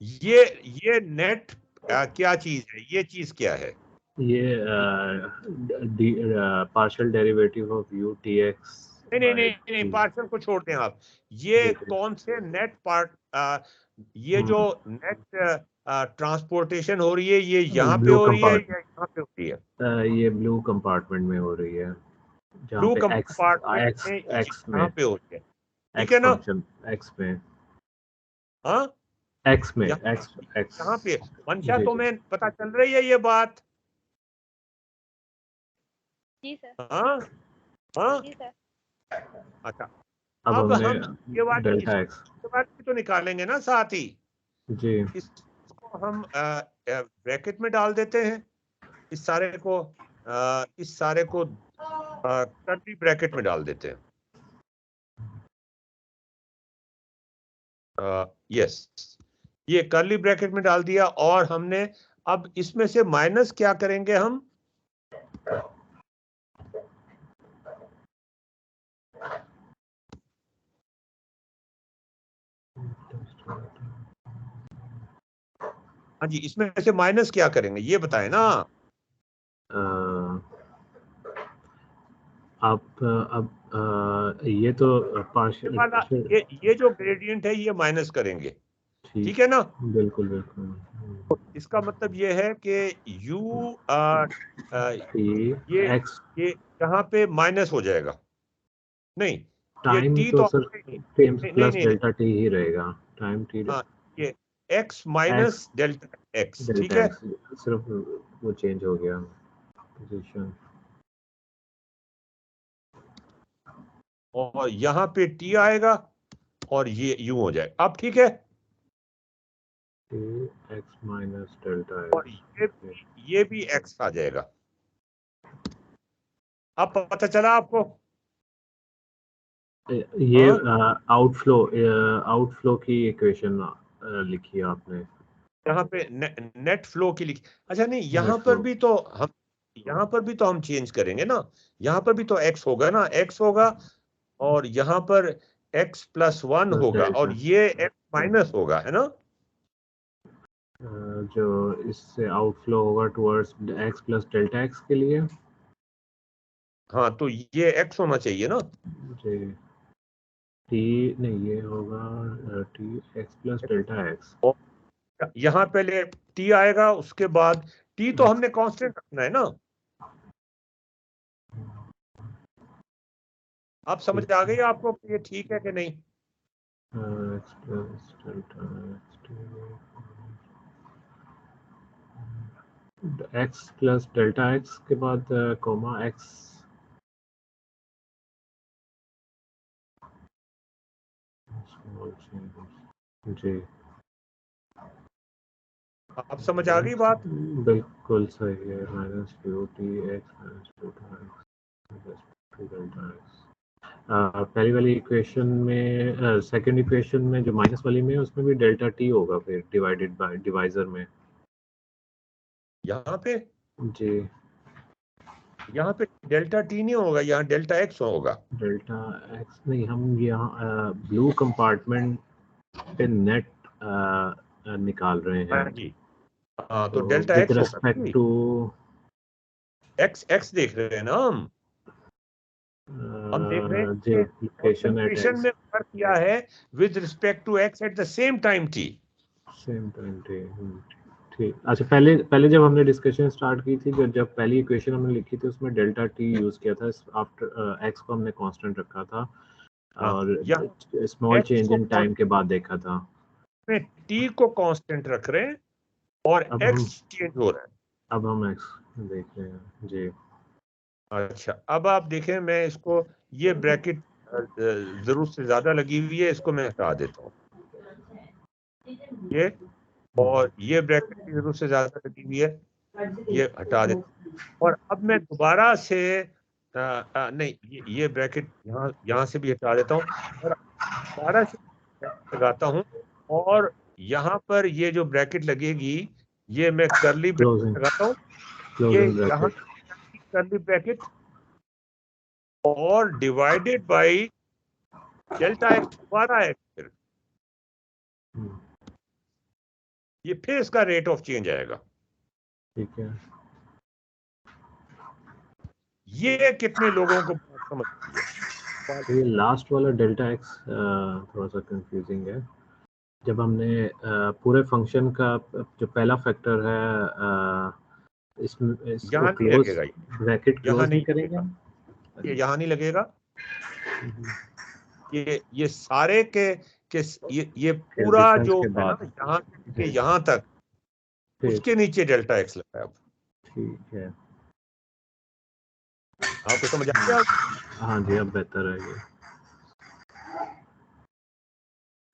ये नेट क्या चीज है? ये चीज क्या है? ये partial derivative of U T x. नहीं, पार्शियल को छोड़ दें आप। ये कौन से नेट पार्ट, ये जो नेट ट्रांसपोर्टेशन हो रही है, ये यहाँ पे हो रही है या यहाँ पे हो रही है? ये ब्लू कंपार्टमेंट में हो रही है, जहाँ ब्लू पे एक्स कंपार्टमेंट में एक्स में, यहाँ पे हो रही है। ठीक एक्स है ना? फंक्शन एक्स में, हाँ एक्स में, यहाँ एक्स यहाँ पे मंशा, जी, तुम्हें पता चल रही है ये बात? जी सर। हाँ हाँ जी सर। अच्छा, अब अब हमने हम ये बात डेल्टा एक्स भी तो निकालेंगे ना साथ ही। जी, इसको हम ब्रैकेट में डाल देते हैं, इस सारे को कर्ली ब्रैकेट में डाल देते हैं। यस, ये कर्ली ब्रैकेट में डाल दिया, और हमने अब इसमें से माइनस क्या करेंगे हम? हाँ जी, इसमें से माइनस क्या करेंगे ये बताएं ना। अब ये तो पार्शियल, ये जो ग्रेडियंट है ये माइनस करेंगे। ठीक है ना? बिल्कुल बिल्कुल। इसका मतलब ये है कि u ये एक्स ये यहाँ पे माइनस हो जाएगा। नहीं, ये टाइम t तो तो sir time plus delta t ही रहेगा, टाइम टी हाँ, ये x माइनस डेल्टा x। ठीक है, सिर्फ वो चेंज हो गया पोजीशन, और यहाँ पे t आएगा और ये u हो जाए। अब ठीक है, एक्स माइनस डेल्टा और ये भी x आ जाएगा। अब पता चला आपको? ये आउटफ्लो की इक्वेशन लिखी है आपने यहाँ पे नेट फ्लो की लिखी। अच्छा नहीं, यहाँ पर भी तो हम चेंज करेंगे ना। यहाँ पर भी तो x होगा ना, x होगा, और यहाँ पर x प्लस 1 होगा, और ये x माइनस होगा, है ना? जो इससे आउटफ्लो होगा towards x plus delta x के लिए। हाँ, तो ये x होना चाहिए ना जी, t नहीं, ये होगा t x plus delta x। यहाँ पहले t आएगा, उसके बाद t तो हमने कांस्टेंट रखना है ना। आप समझ आ गई आपको ये ठीक है कि नहीं? x plus delta x plus delta x के बाद कोमा x जी, आप समझ आ गई बात? बिल्कुल सही है। Minus Q T x minus two delta x. पहली वाली इक्वेशन में, सेकंड इक्वेशन में जो माइनस वाली में, उसमें भी डेल्टा टी होगा फिर डिवाइडेड बाय डिवाइजर में। यहाँ पे जी, यहाँ पे डेल्टा टी नहीं होगा, यहाँ डेल्टा एक्स होगा। डेल्टा एक्स नहीं, हम यहाँ ब्लू कंपार्टमेंट पे नेट निकाल रहे हैं। हाँ जी, हाँ, तो डेल्टा विद एक्स होगा। रेस्पेक्ट टू एक्स देख रहे हैं ना हम देख रहे हैं जी, कि लोकेशन एट लोकेशन में फर्क किया है with respect to x at the same time t. Same time t. ठीक। अच्छा, पहले जब हमने डिस्कशन स्टार्ट की थी, जब पहली इक्वेशन हमने लिखी थी उसमें डेल्टा टी यूज किया था, आफ्टर एक्स को हमने कांस्टेंट रखा था और स्मॉल X चेंज को इन टाइम के बाद देखा था। में टी को कांस्टेंट रख रहे हैं और अब एक्स चेंज हो रहा है। अब हम एक्स देख रहे हैं जी। अच्छा, अब आप देखें, मैं इसको, ये ब्रैकेट जरूरत से ज्यादा लगी हुई है, इसको मैं हटा देता हूँ, ये, और ये ब्रैकेट की जरूरत से ज्यादा लगी हुई है, ये हटा देता हूँ। और अब मैं दोबारा से नहीं, ये ब्रैकेट यहाँ से भी हटा देता हूँ और दोबारा से लगाता हूँ, और यहाँ पर ये जो ब्रैकेट लगेगी, ये मैं करली ब्रैकेट लगाता हूँ, ये क्लोजिंग यहाँ ब्रैकेट करली ब्रैकेट और डिवाइडेड बाई डेल्टा एक्स दोबारा है, फिर ये फिर इसका रेट ऑफ चेंज आएगा। ठीक है। ये कितने लोगों को बात समझ आई है? तो ये लास्ट वाला डेल्टा एक्स थोड़ा सा कंफ्यूजिंग है। जब हमने पूरे फंक्शन का जो पहला फैक्टर है इसमें इसको यहाँ नहीं क्लोज लगेगा, ब्रैकेट यहाँ क्लोज नहीं करेंगे लगेगा, हम? ये यहाँ नहीं लगेगा, ये सारे के ये फिर पूरा डिफरेंस जो के है ना, बाद यहाँ से यहाँ तक, फिर उसके नीचे डेल्टा एक्स लगा है। अब ठीक है। आपको समझ आ गया? हाँ जी, अब बेहतर है ये।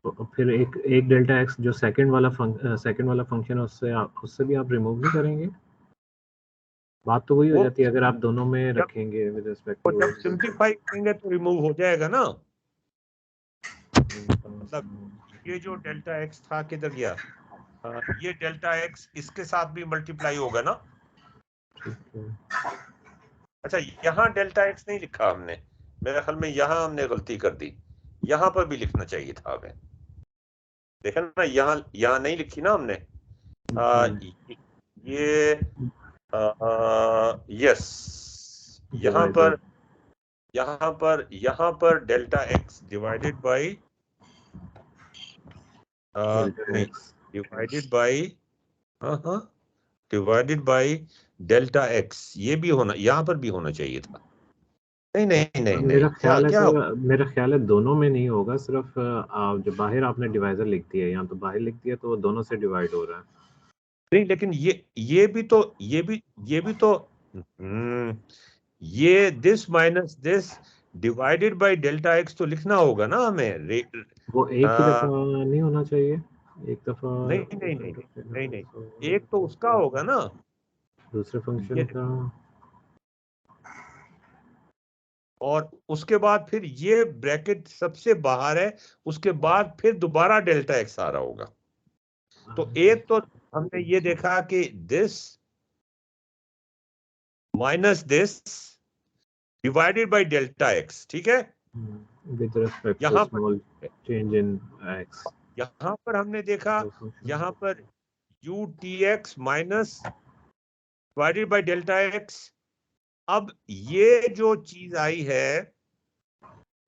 तो फिर एक डेल्टा एक्स जो सेकंड वाला फंक्शन है, उससे भी आप रिमूव नहीं करेंगे? बात तो वही हो वो जाती है अगर आप दोनों में जब रखेंगे विद रिस्पेक्ट वो टू। जब सिंप्लीफाई करेंगे तो रिमूव हो जाएगा ना। मतलब ये जो डेल्टा एक्स था किधर गया? ये डेल्टा एक्स इसके साथ भी मल्टीप्लाई होगा ना। अच्छा, यहाँ डेल्टा एक्स नहीं लिखा हमने, मेरे ख्याल में यहाँ हमने गलती कर दी, यहाँ पर भी लिखना चाहिए था हमें। देखा ना, यहाँ नहीं लिखी ना हमने। ये यस, यहाँ पर डेल्टा एक्स डिवाइडेड बाई नहीं, डिवाइडेड बाई डेल्टा एक्स, ये भी होना, यहाँ पर भी होना चाहिए था। नहीं, मेरा ख्याल है क्या मेरा ख्याल है दोनों में नहीं होगा, सिर्फ जो बाहर आपने डिवाइजर लिख दिया है, यहाँ तो बाहर लिख दिया तो वो दोनों से डिवाइड हो रहा है। नहीं, लेकिन ये भी तो ये this minus this divided by delta x तो लिखना होगा ना हमें। वो एक ही दफा नहीं होना चाहिए, एक दफा नहीं, एक तो उसका होगा ना, दूसरे फंक्शन का, और उसके बाद फिर ये ब्रैकेट सबसे बाहर है, उसके बाद फिर दोबारा डेल्टा एक्स आ रहा होगा। तो एक तो हमने ये देखा कि this minus this divided by delta x, ठीक है, विद रिस्पेक्ट टू यहाँ स्मॉल चेंज इन एक्स। यहाँ पर हमने देखा, यहाँ पर U T x minus divided by delta x. अब ये जो चीज आई है,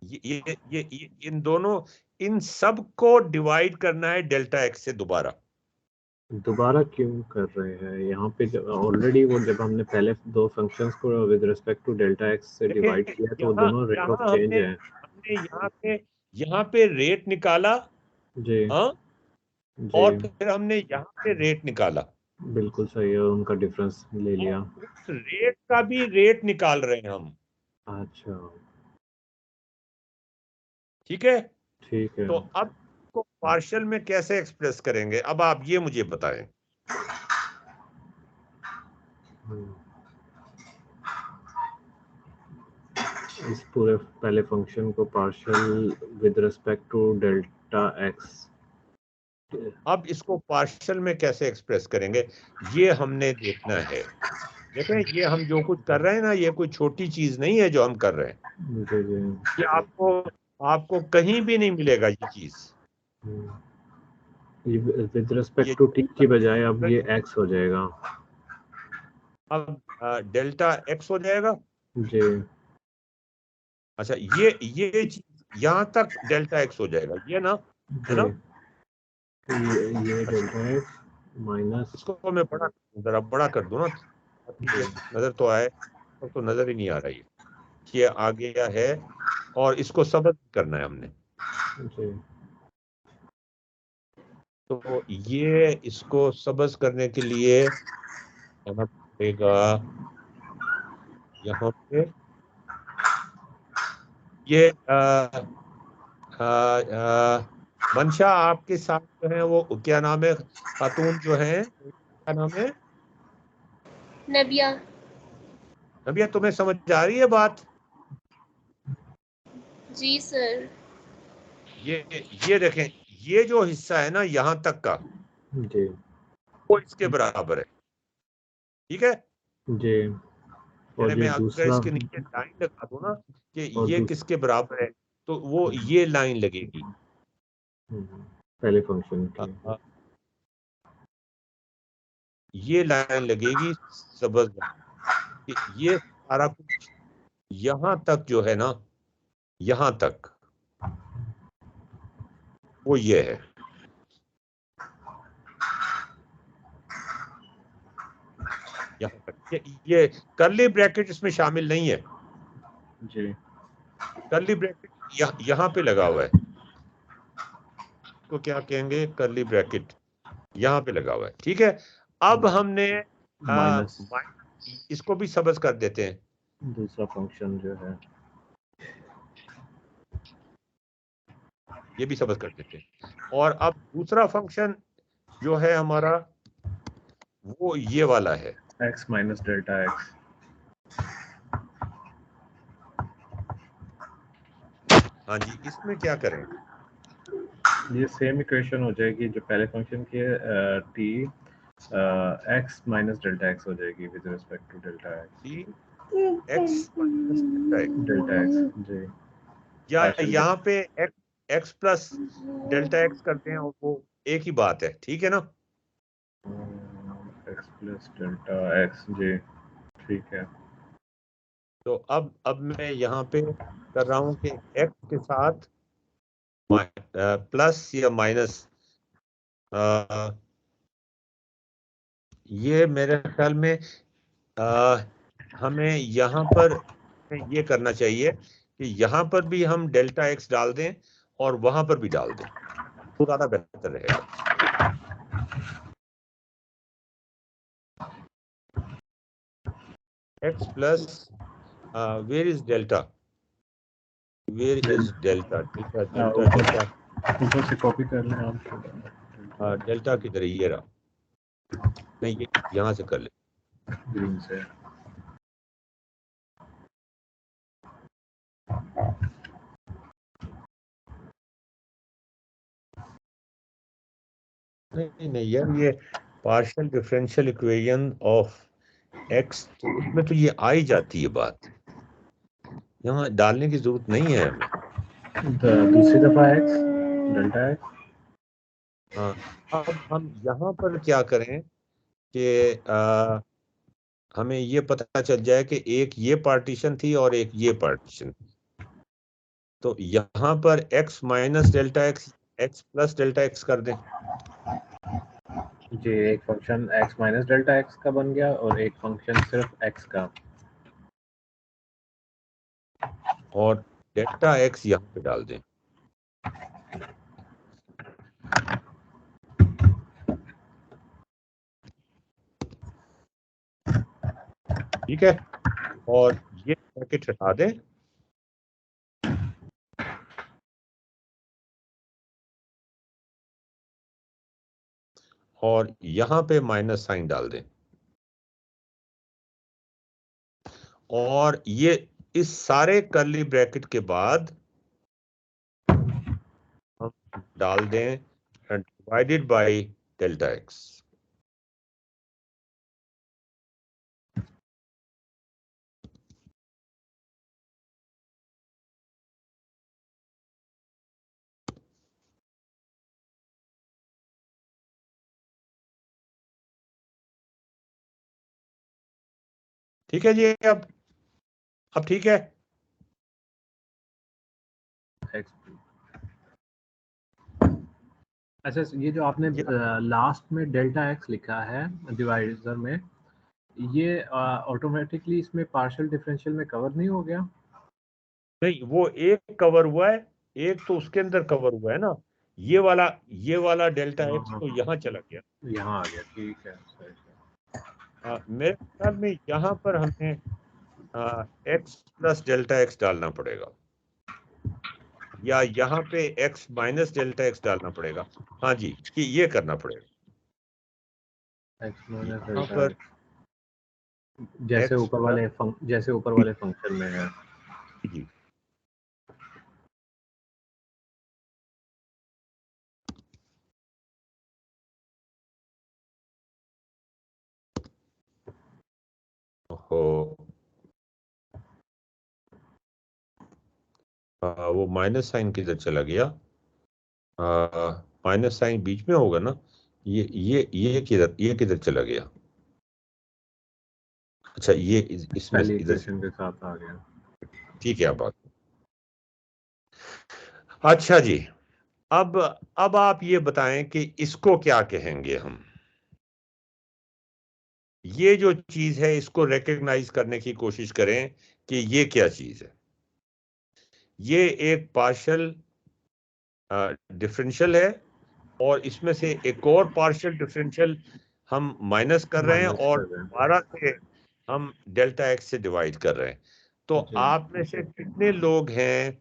ये इन दोनों, इन सब को डिवाइड करना है डेल्टा एक्स से दोबारा क्यों कर रहे हैं यहाँ पे? ऑलरेडी वो जब हमने पहले दो फंक्शंस को with respect to delta x से डिवाइड किया तो दोनों रेट ऑफ चेंज है। हमने यहाँ पे रेट निकाला जी जी, और फिर हमने यहाँ पे रेट निकाला, बिल्कुल सही है, उनका डिफरेंस ले लिया, उस रेट का भी रेट निकाल रहे हैं हम। अच्छा ठीक है, ठीक है। तो अब को पार्शियल में कैसे एक्सप्रेस करेंगे, अब आप ये मुझे बताएं। इस पूरे पहले फंक्शन को partial with respect to delta x, अब इसको पार्शियल में कैसे एक्सप्रेस करेंगे, ये हमने देखना है। देखें, ये हम जो कुछ कर रहे हैं ना, ये कोई छोटी चीज नहीं है जो हम कर रहे हैं। ये आपको कहीं भी नहीं मिलेगा ये चीज। विद रिस्पेक्ट टू टी की बजाय अब ये एक्स हो जाएगा, अब डेल्टा एक्स हो जाएगा जी। अच्छा, ये चीज यहाँ तक डेल्टा एक्स हो जाएगा, ये ना, है ना, ये डेल्टा एक्स माइनस, इसको मैं बड़ा जरा बड़ा कर दूं ना, नजर तो आए, तो नजर ही नहीं आ रही है। ये आ गया है और इसको सबक करना है हमने। जी तो ये इसको सबस करने के लिए आना पड़ेगा यहाँ पे। ये मंशा आपके साथ जो है वो क्या नाम है, खातून जो है क्या नाम है? नबिया। नबिया, तुम्हें समझ आ रही है बात? जी सर। ये देखें, ये जो हिस्सा है ना यहाँ तक का, जी वो इसके बराबर है, ठीक है। जी। और यानी जो मैं अगर दूसरा, इसके नीचे लाइन लगा दूं ना कि और ये किसके बराबर है, तो वो ये लाइन लगेगी। पहले फंक्शन अ, की। अ, ये लाइन लगेगी सबस कि ये सारा कुछ यहाँ तक जो है ना, यहाँ तक वो ये है। यहाँ तक ये करली ब्रैकेट इसमें शामिल नहीं है। जी करली ब्रैकेट यहाँ पे लगा हुआ है, तो क्या कहेंगे, करली ब्रैकेट यहाँ पे लगा हुआ है, ठीक है। अब हमने माइनस इसको भी सबस कर देते हैं। दूसरा फंक्शन जो है, ये भी सबस कर देते हैं। और अब दूसरा फंक्शन जो है हमारा, वो ये वाला है, x माइनस डेल्टा एक्स। हाँ जी, इसमें क्या करें? ये सेम इक्वेशन हो जाएगी जो पहले फंक्शन की है, t x minus delta x हो जाएगी with respect to delta x. X minus delta x जी। या पार्शियल यहाँ पे एक्स प्लस डेल्टा एक्स करते हैं, और वो एक ही बात है, ठीक है ना। एक्स प्लस डेल्टा एक्स जी, ठीक है। तो अब मैं यहाँ पे कर रहा हूँ कि एक्स के साथ प्लस या माइनस, ये मेरे ख्याल में हमें यहाँ पर ये करना चाहिए कि यहाँ पर भी हम डेल्टा एक्स डाल दें और वहां पर भी डाल दें, तो ज्यादा बेहतर रहेगा। X plus where is delta, where is delta, delta delta delta, ऊपर से कॉपी कर लें आप। डेल्टा किधर है, ये रहा। नहीं, ये यहाँ से कर ले। ग्रीन से। नहीं नहीं यार, ये partial differential equation of x, तो उसमें तो ये आ ही जाती है बात, यहाँ डालने की जरूरत नहीं है हमें। दूसरी दफा एक्स डेल्टा एक्स। हाँ, अब हम यहाँ पर क्या करें कि हमें ये पता चल जाए कि एक ये पार्टीशन थी और एक ये पार्टीशन, तो यहाँ पर x minus delta x, x plus delta x कर दें। जी, एक function x minus delta x का बन गया और एक फंक्शन सिर्फ x का। और डेल्टा एक्स यहाँ पे डाल दें। ठीक है, और ये ब्रैकेट हटा दें, और यहाँ पे माइनस साइन डाल दें। और ये इस सारे कर्ली ब्रैकेट के बाद हम डाल दें डिवाइडेड बाय डेल्टा एक्स। ठीक है जी, अब ठीक है। x अच्छा, ये जो आपने ये लास्ट में डेल्टा एक्स लिखा है डिवाइजर में, ये ऑटोमेटिकली इसमें पार्शियल डिफरेंशियल में कवर नहीं हो गया? नहीं, वो एक कवर हुआ है, एक तो उसके अंदर कवर हुआ है ना, ये वाला डेल्टा हाँ एक्स हाँ तो हाँ, यहाँ चला गया। यहाँ आ गया, ठीक है, सही सही। मेरे ख्याल में यहाँ पर हमें एक्स प्लस डेल्टा एक्स डालना पड़ेगा, या यहाँ पे एक्स माइनस डेल्टा एक्स डालना पड़ेगा। हाँ जी, ये करना पड़ेगा। एक्स माइनस यहाँ डेल्टा पर एक्स, जैसे एक्स ऊपर प्लस, वाले जैसे ऊपर वाले फंक्शन में है। जी हो, वो माइनस साइन किधर चला गया? माइनस साइन बीच में होगा ना, ये किधर चला गया? अच्छा, ये इसमें पहली इधर से, इक्वेशन के साथ आ गया। ठीक है। अब अच्छा जी, अब आप ये बताएं कि इसको क्या कहेंगे हम। ये जो चीज है इसको रिकग्नाइज करने की कोशिश करें कि ये क्या चीज है। ये एक पार्शियल डिफरेंशियल है, और इसमें से एक और पार्शियल डिफरेंशियल हम माइनस कर रहे हैं, माइनस और कर रहे दोबारा से हम डेल्टा एक्स से डिवाइड कर रहे हैं। तो हैं जी। आप में से कितने लोग हैं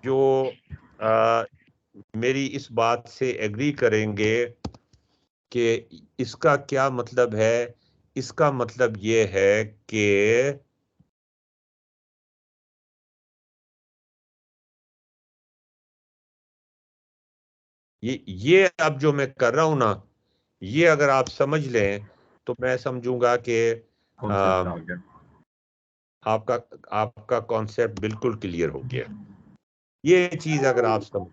जो आ, मेरी इस बात से एग्री करेंगे कि इसका क्या मतलब है? इसका मतलब ये है कि ये अब जो मैं कर रहा हूं ना, ये अगर आप समझ लें तो मैं समझूंगा कि कॉन्सेप्ट आ गया। आपका आपका कॉन्सेप्ट बिल्कुल क्लियर हो गया। ये चीज अगर आप समझ,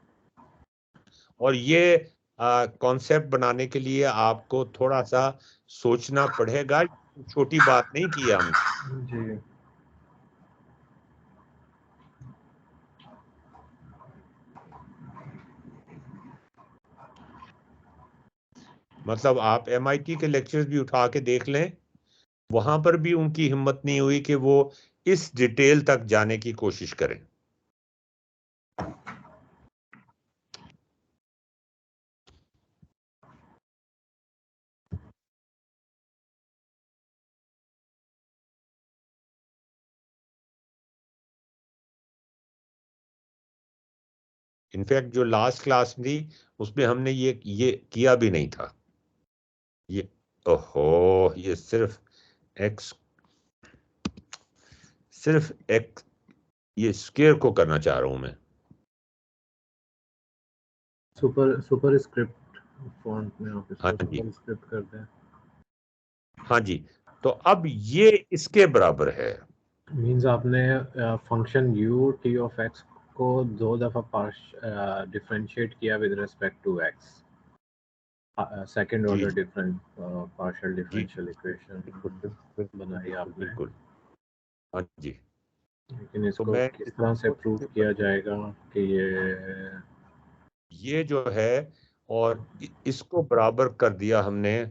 और ये कॉन्सेप्ट बनाने के लिए आपको थोड़ा सा सोचना पड़ेगा, छोटी बात नहीं की हमने। जी मतलब आप MIT के लेक्चर्स भी उठा के देख लें, वहां पर भी उनकी हिम्मत नहीं हुई कि वो इस डिटेल तक जाने की कोशिश करें। इनफैक्ट जो लास्ट क्लास थी उसमें हमने ये किया भी नहीं था। ये, ओहो, ये एक्स सिर्फ एक्स ये स्क्वायर को करना चाह रहा हूं मैं। सुपर स्क्रिप्ट फॉन्ट में आप हाँ इसको जी, सुपर स्क्रिप्ट कर दें। हाँ जी। तो अब ये इसके बराबर है। मींस आपने function u t of x को दो दफा डिफरेंशिएट किया with respect to x, second जी ऑर्डर डिफरेंट पार्शियल जी, डिफरेंशियल इक्वेशन बिल्कुल बिल्कुल बनाई बिल्कुल आपने। बिल्कुल। हाँ जी। लेकिन तो इसको मैं किस तरह से इसको प्रूव किया जाएगा कि ये जो है, और इसको बराबर कर दिया हमने।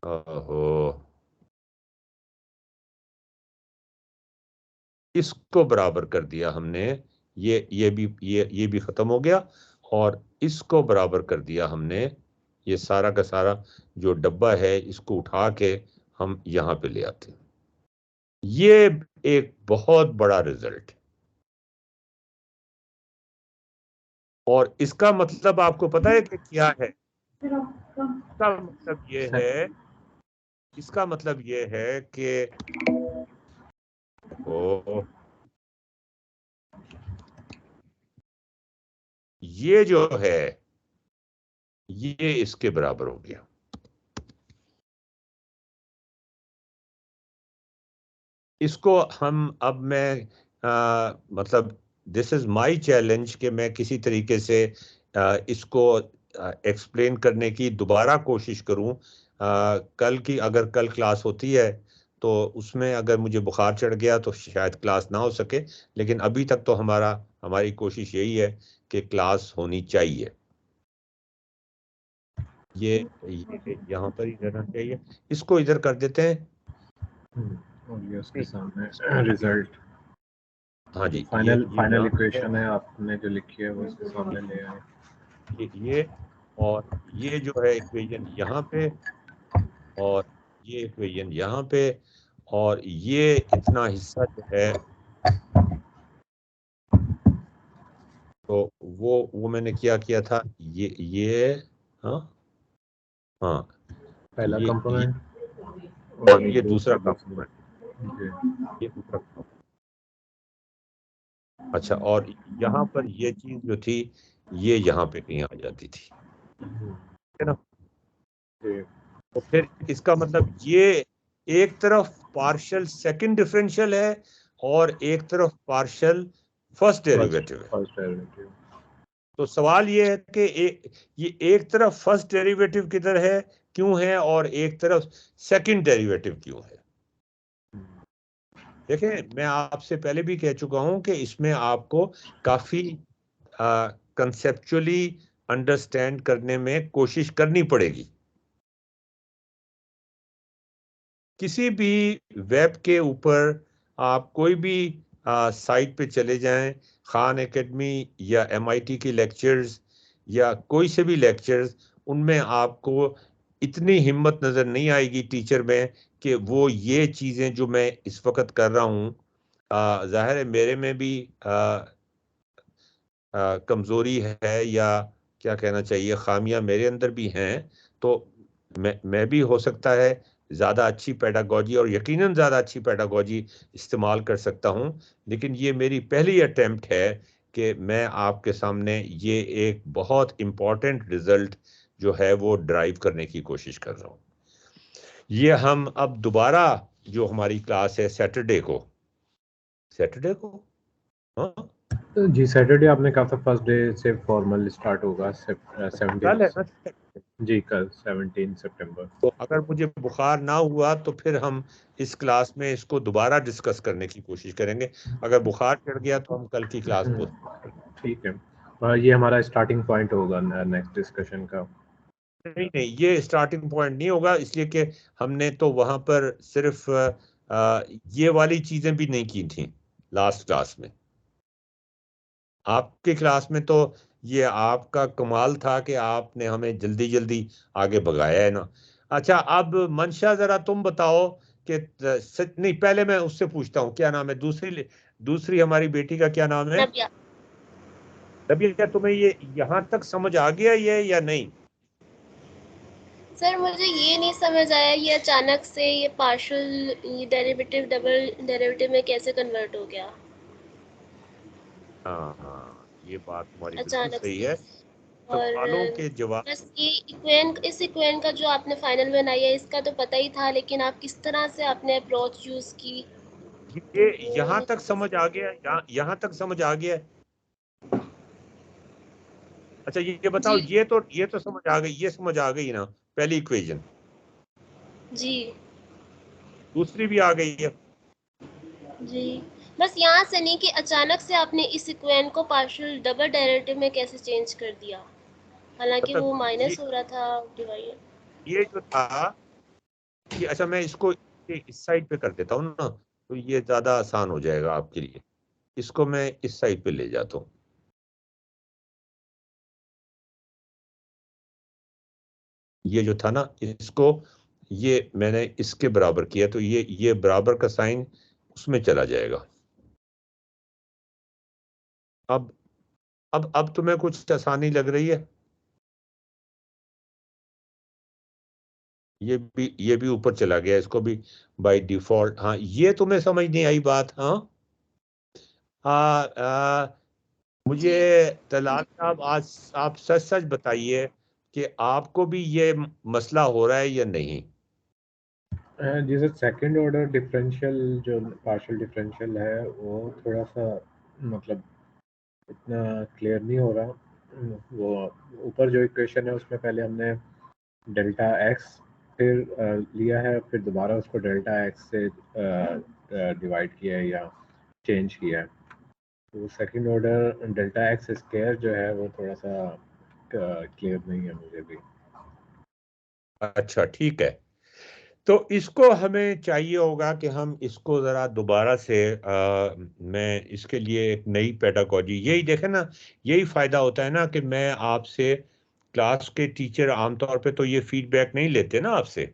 ओहो, इसको बराबर कर दिया हमने। ये भी खत्म हो गया, और इसको बराबर कर दिया हमने। ये सारा का सारा जो डब्बा है इसको उठा के हम यहां पे ले आते हैं। ये एक बहुत बड़ा रिजल्ट है, और इसका मतलब आपको पता है कि क्या है? इसका मतलब ये से, है, इसका मतलब ये है कि ओ, ये जो है ये इसके बराबर हो गया। इसको हम, अब मैं मतलब दिस इज माय चैलेंज कि मैं किसी तरीके से इसको एक्सप्लेन करने की दोबारा कोशिश करूं। अगर कल क्लास होती है तो उसमें अगर मुझे बुखार चढ़ गया तो शायद क्लास ना हो सके, लेकिन अभी तक तो हमारी कोशिश यही है कि क्लास होनी चाहिए। ये यहाँ पर ही रहना चाहिए, इसको इधर कर देते हैं। और ये उसके सामने रिजल्ट, हाँ जी, फाइनल ये यहाँ इक्वेशन है आपने जो लिखी है वो इसके सामने ले आए। ये और ये जो है इक्वेशन यहाँ पे, और ये इक्वेशन यहाँ पे, और ये इतना हिस्सा जो है तो वो मैंने क्या किया था, ये हाँ हाँ पहला ये कंपोनेंट हाँ, और ये दूसरा कंपोनेंट, जी। ये दूसरा कंपोनेंट। अच्छा, और यहाँ पर ये चीज जो थी ये यहाँ पे कहीं आ जाती थी, है ना। जी। तो फिर इसका मतलब ये एक तरफ पार्शियल सेकंड डिफरेंशियल है और एक तरफ पार्शियल फर्स्ट डेरिवेटिव है। First derivative. तो सवाल ये है कि ये एक तरफ फर्स्ट डेरिवेटिव किधर है, क्यों है, और एक तरफ सेकंड डेरिवेटिव क्यों है। देखें, मैं आपसे पहले भी कह चुका हूं कि इसमें आपको काफी कंसेप्चुअली अंडरस्टैंड करने में कोशिश करनी पड़ेगी। किसी भी वेब के ऊपर आप कोई भी साइट पे चले जाएं, खान एकेडमी या MIT की लेक्चर्स या कोई से भी लेक्चर्स, उनमें आपको इतनी हिम्मत नजर नहीं आएगी टीचर में कि वो ये चीजें जो मैं इस वक्त कर रहा हूँ, जाहिर है मेरे में भी कमजोरी है, या क्या कहना चाहिए, खामियां मेरे अंदर भी हैं। तो मैं भी हो सकता है ज़्यादा अच्छी पेडागोजी और यकीनन ज़्यादा अच्छी पेडागोजी इस्तेमाल कर सकता हूं, लेकिन ये मेरी पहली अटेम्प्ट है कि मैं आपके सामने ये एक बहुत इम्पॉर्टेंट रिजल्ट जो है वो ड्राइव करने की कोशिश कर रहा हूं। ये हम अब दोबारा जो हमारी क्लास है सैटरडे को हाँ जी सैटरडे आपने कहा था फर्स्ट डे से फॉर्मल स्टार्ट होगा 17 कल है ना। जी कल 17 सितंबर। तो अगर मुझे बुखार ना हुआ तो फिर हम इस क्लास में इसको दोबारा डिस्कस करने की कोशिश करेंगे। अगर बुखार चढ़ गया तो हम कल की क्लास पोस्ट ठीक है, ये हमारा स्टार्टिंग पॉइंट होगा नेक्स्ट डिस्कशन का। नहीं नहीं, ये स्टार्टिंग पॉइंट नहीं होगा, इसलिए कि हमने तो वहां पर सिर्फ ये वाली चीजें भी नहीं की थी लास्ट क्लास में। आपकी क्लास में तो ये आपका कमाल था कि आपने हमें जल्दी जल्दी आगे भगाया है ना। अच्छा, अब मंशा जरा तुम बताओ कि नहीं, पहले मैं उससे पूछता हूँ क्या नाम है दूसरी हमारी बेटी का क्या नाम है। रबिया। रबिया, क्या तुम्हें ये यहाँ तक समझ आ गया ये या नहीं। सर मुझे ये नहीं समझ आया ये अचानक से ये पार्शियल ये डेरिवेटिव डबल डेरिवेटिव में कैसे कन्वर्ट हो गया हाँ हाँ, ये बात तुम्हारी बिल्कुल अचानक सही से। है। और सवालों के जवाब बस ये इस इक्वेशन का जो आपने फाइनल बनाई है इसका तो पता ही था, लेकिन आप किस तरह से आपने अप्रोच यूज की तो ये वो यहाँ तक मुझे समझ आ गया, यहाँ तक समझ आ गया। अच्छा, ये बताओ, जी ये तो समझ आ गई, ये समझ आ गई ना पहली इक्वेशन। जी दूसरी भी आ गई है। जी। बस यहाँ से नहीं कि अचानक से आपने इस इक्वेशन को पार्शियल डबल डेरिवेटिव में कैसे चेंज कर दिया, हालांकि मतलब वो माइनस हो रहा था डिवाइड। ये जो था कि अच्छा, मैं इसको इस साइड पे कर देता हूँ ना, तो ये ज्यादा आसान हो जाएगा आपके लिए। इसको मैं इस साइड पे ले जाता हूँ। ये जो था ना, इसको ये मैंने इसके बराबर किया, तो ये बराबर का साइन उसमें चला जाएगा। अब अब तुम्हें कुछ आसानी लग रही है। ये भी ऊपर चला गया, इसको भी बाय डिफॉल्ट। हाँ, ये तुम्हें समझ नहीं आई बात। हाँ मुझे जी तलाल साहब, आज आप सच सच बताइए कि आपको भी ये मसला हो रहा है या नहीं। जैसे सेकंड ऑर्डर डिफरेंशियल जो पार्शियल डिफरेंशियल है वो थोड़ा सा मतलब इतना क्लियर नहीं हो रहा। वो ऊपर जो इक्वेशन है उसमें पहले हमने डेल्टा एक्स फिर लिया है, फिर दोबारा उसको डेल्टा एक्स से डिवाइड किया है या चेंज किया है। तो second order delta x square जो है वो थोड़ा सा क्लियर नहीं है मुझे भी। अच्छा ठीक है। तो इसको हमें चाहिए होगा कि हम इसको जरा दोबारा से मैं इसके लिए एक नई पेडागोजी, यही देखें ना, यही फायदा होता है ना कि मैं आपसे, क्लास के टीचर आमतौर पे तो ये फीडबैक नहीं लेते ना आपसे,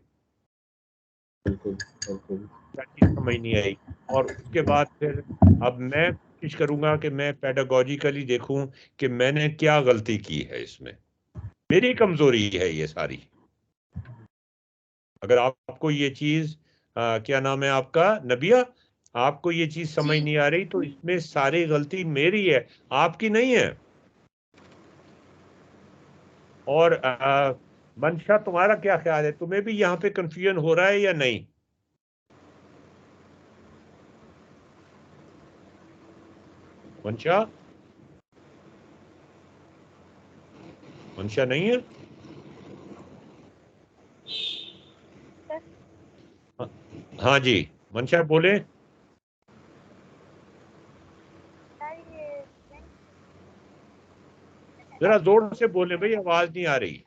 बिल्कुल बिल्कुल। क्या चीज समझ नहीं आई, और उसके बाद फिर अब मैं कोशिश करूंगा कि मैं पेडागोजिकली देखूं कि मैंने क्या गलती की है इसमें, मेरी कमजोरी है ये सारी। अगर आपको ये चीज क्या नाम है आपका, नबिया, आपको ये चीज समझ जी नहीं आ रही तो इसमें सारी गलती मेरी है, आपकी नहीं है। और मंशा, तुम्हारा क्या ख्याल है, तुम्हें भी यहाँ पे कंफ्यूजन हो रहा है या नहीं? मंशा, मंशा नहीं है? हाँ हाँ जी, मंशा बोले। जरा जोर से बोले भाई, आवाज नहीं आ रही।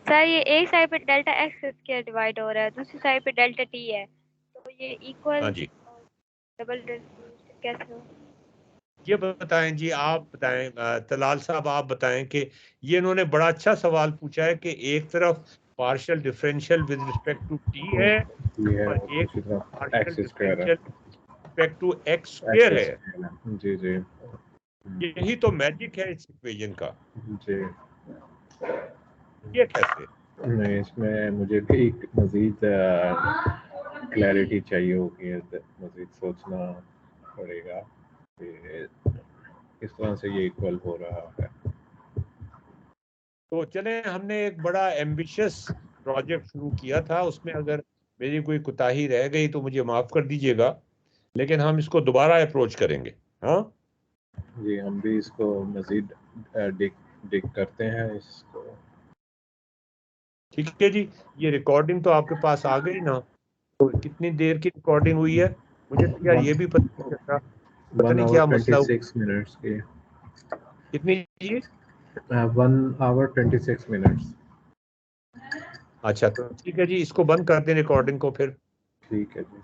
सर ये एक साइड पे डेल्टा एक्स स्क्वायर डिवाइड हो रहा है, दूसरी साइड पे डेल्टा टी है, तो ये इक्वल हाँ जी, डबल कैसे हो? ये बताएं जी, आप बताएं, तलाल साहब आप बताएं कि ये इन्होंने बड़ा अच्छा सवाल पूछा है कि एक तरफ partial differential with respect to t है ये है, और और एक दूसरी तरफ पार्शियल एक्स स्क्वायर है, differential respect to x x square है। स्क्वायर है। जी जी यही तो मैजिक है इस इक्वेशन का। जी। ये कैसे? नहीं, इसमें मुझे भी मज़ीद क्लैरिटी चाहिए होगी, मज़ीद सोचना पड़ेगा कि किस तरह से ये इक्वल हो रहा है। तो चलें, हमने एक बड़ा एम्बिशियस प्रोजेक्ट शुरू किया था, उसमें अगर मेरी कोई कुताही रह गई तो मुझे माफ कर दीजिएगा, लेकिन हम इसको दोबारा अप्रोच करेंगे। हाँ जी, हम भी इसको मज़ीद डिग डिग करते हैं इसको। ठीक है जी। ये रिकॉर्डिंग तो आपके पास आ गई ना, तो कितनी देर की रिकॉर्डिंग हुई है? मुझे तो यार ये भी पता नहीं चलता, पता वन नहीं आवर क्या मसला ट्वेंटी हुआ। सिक्स मिनट्स की। कितनी जी? 1 hour 26 minutes। अच्छा तो ठीक है जी, इसको बंद कर दें रिकॉर्डिंग को फिर। ठीक है जी।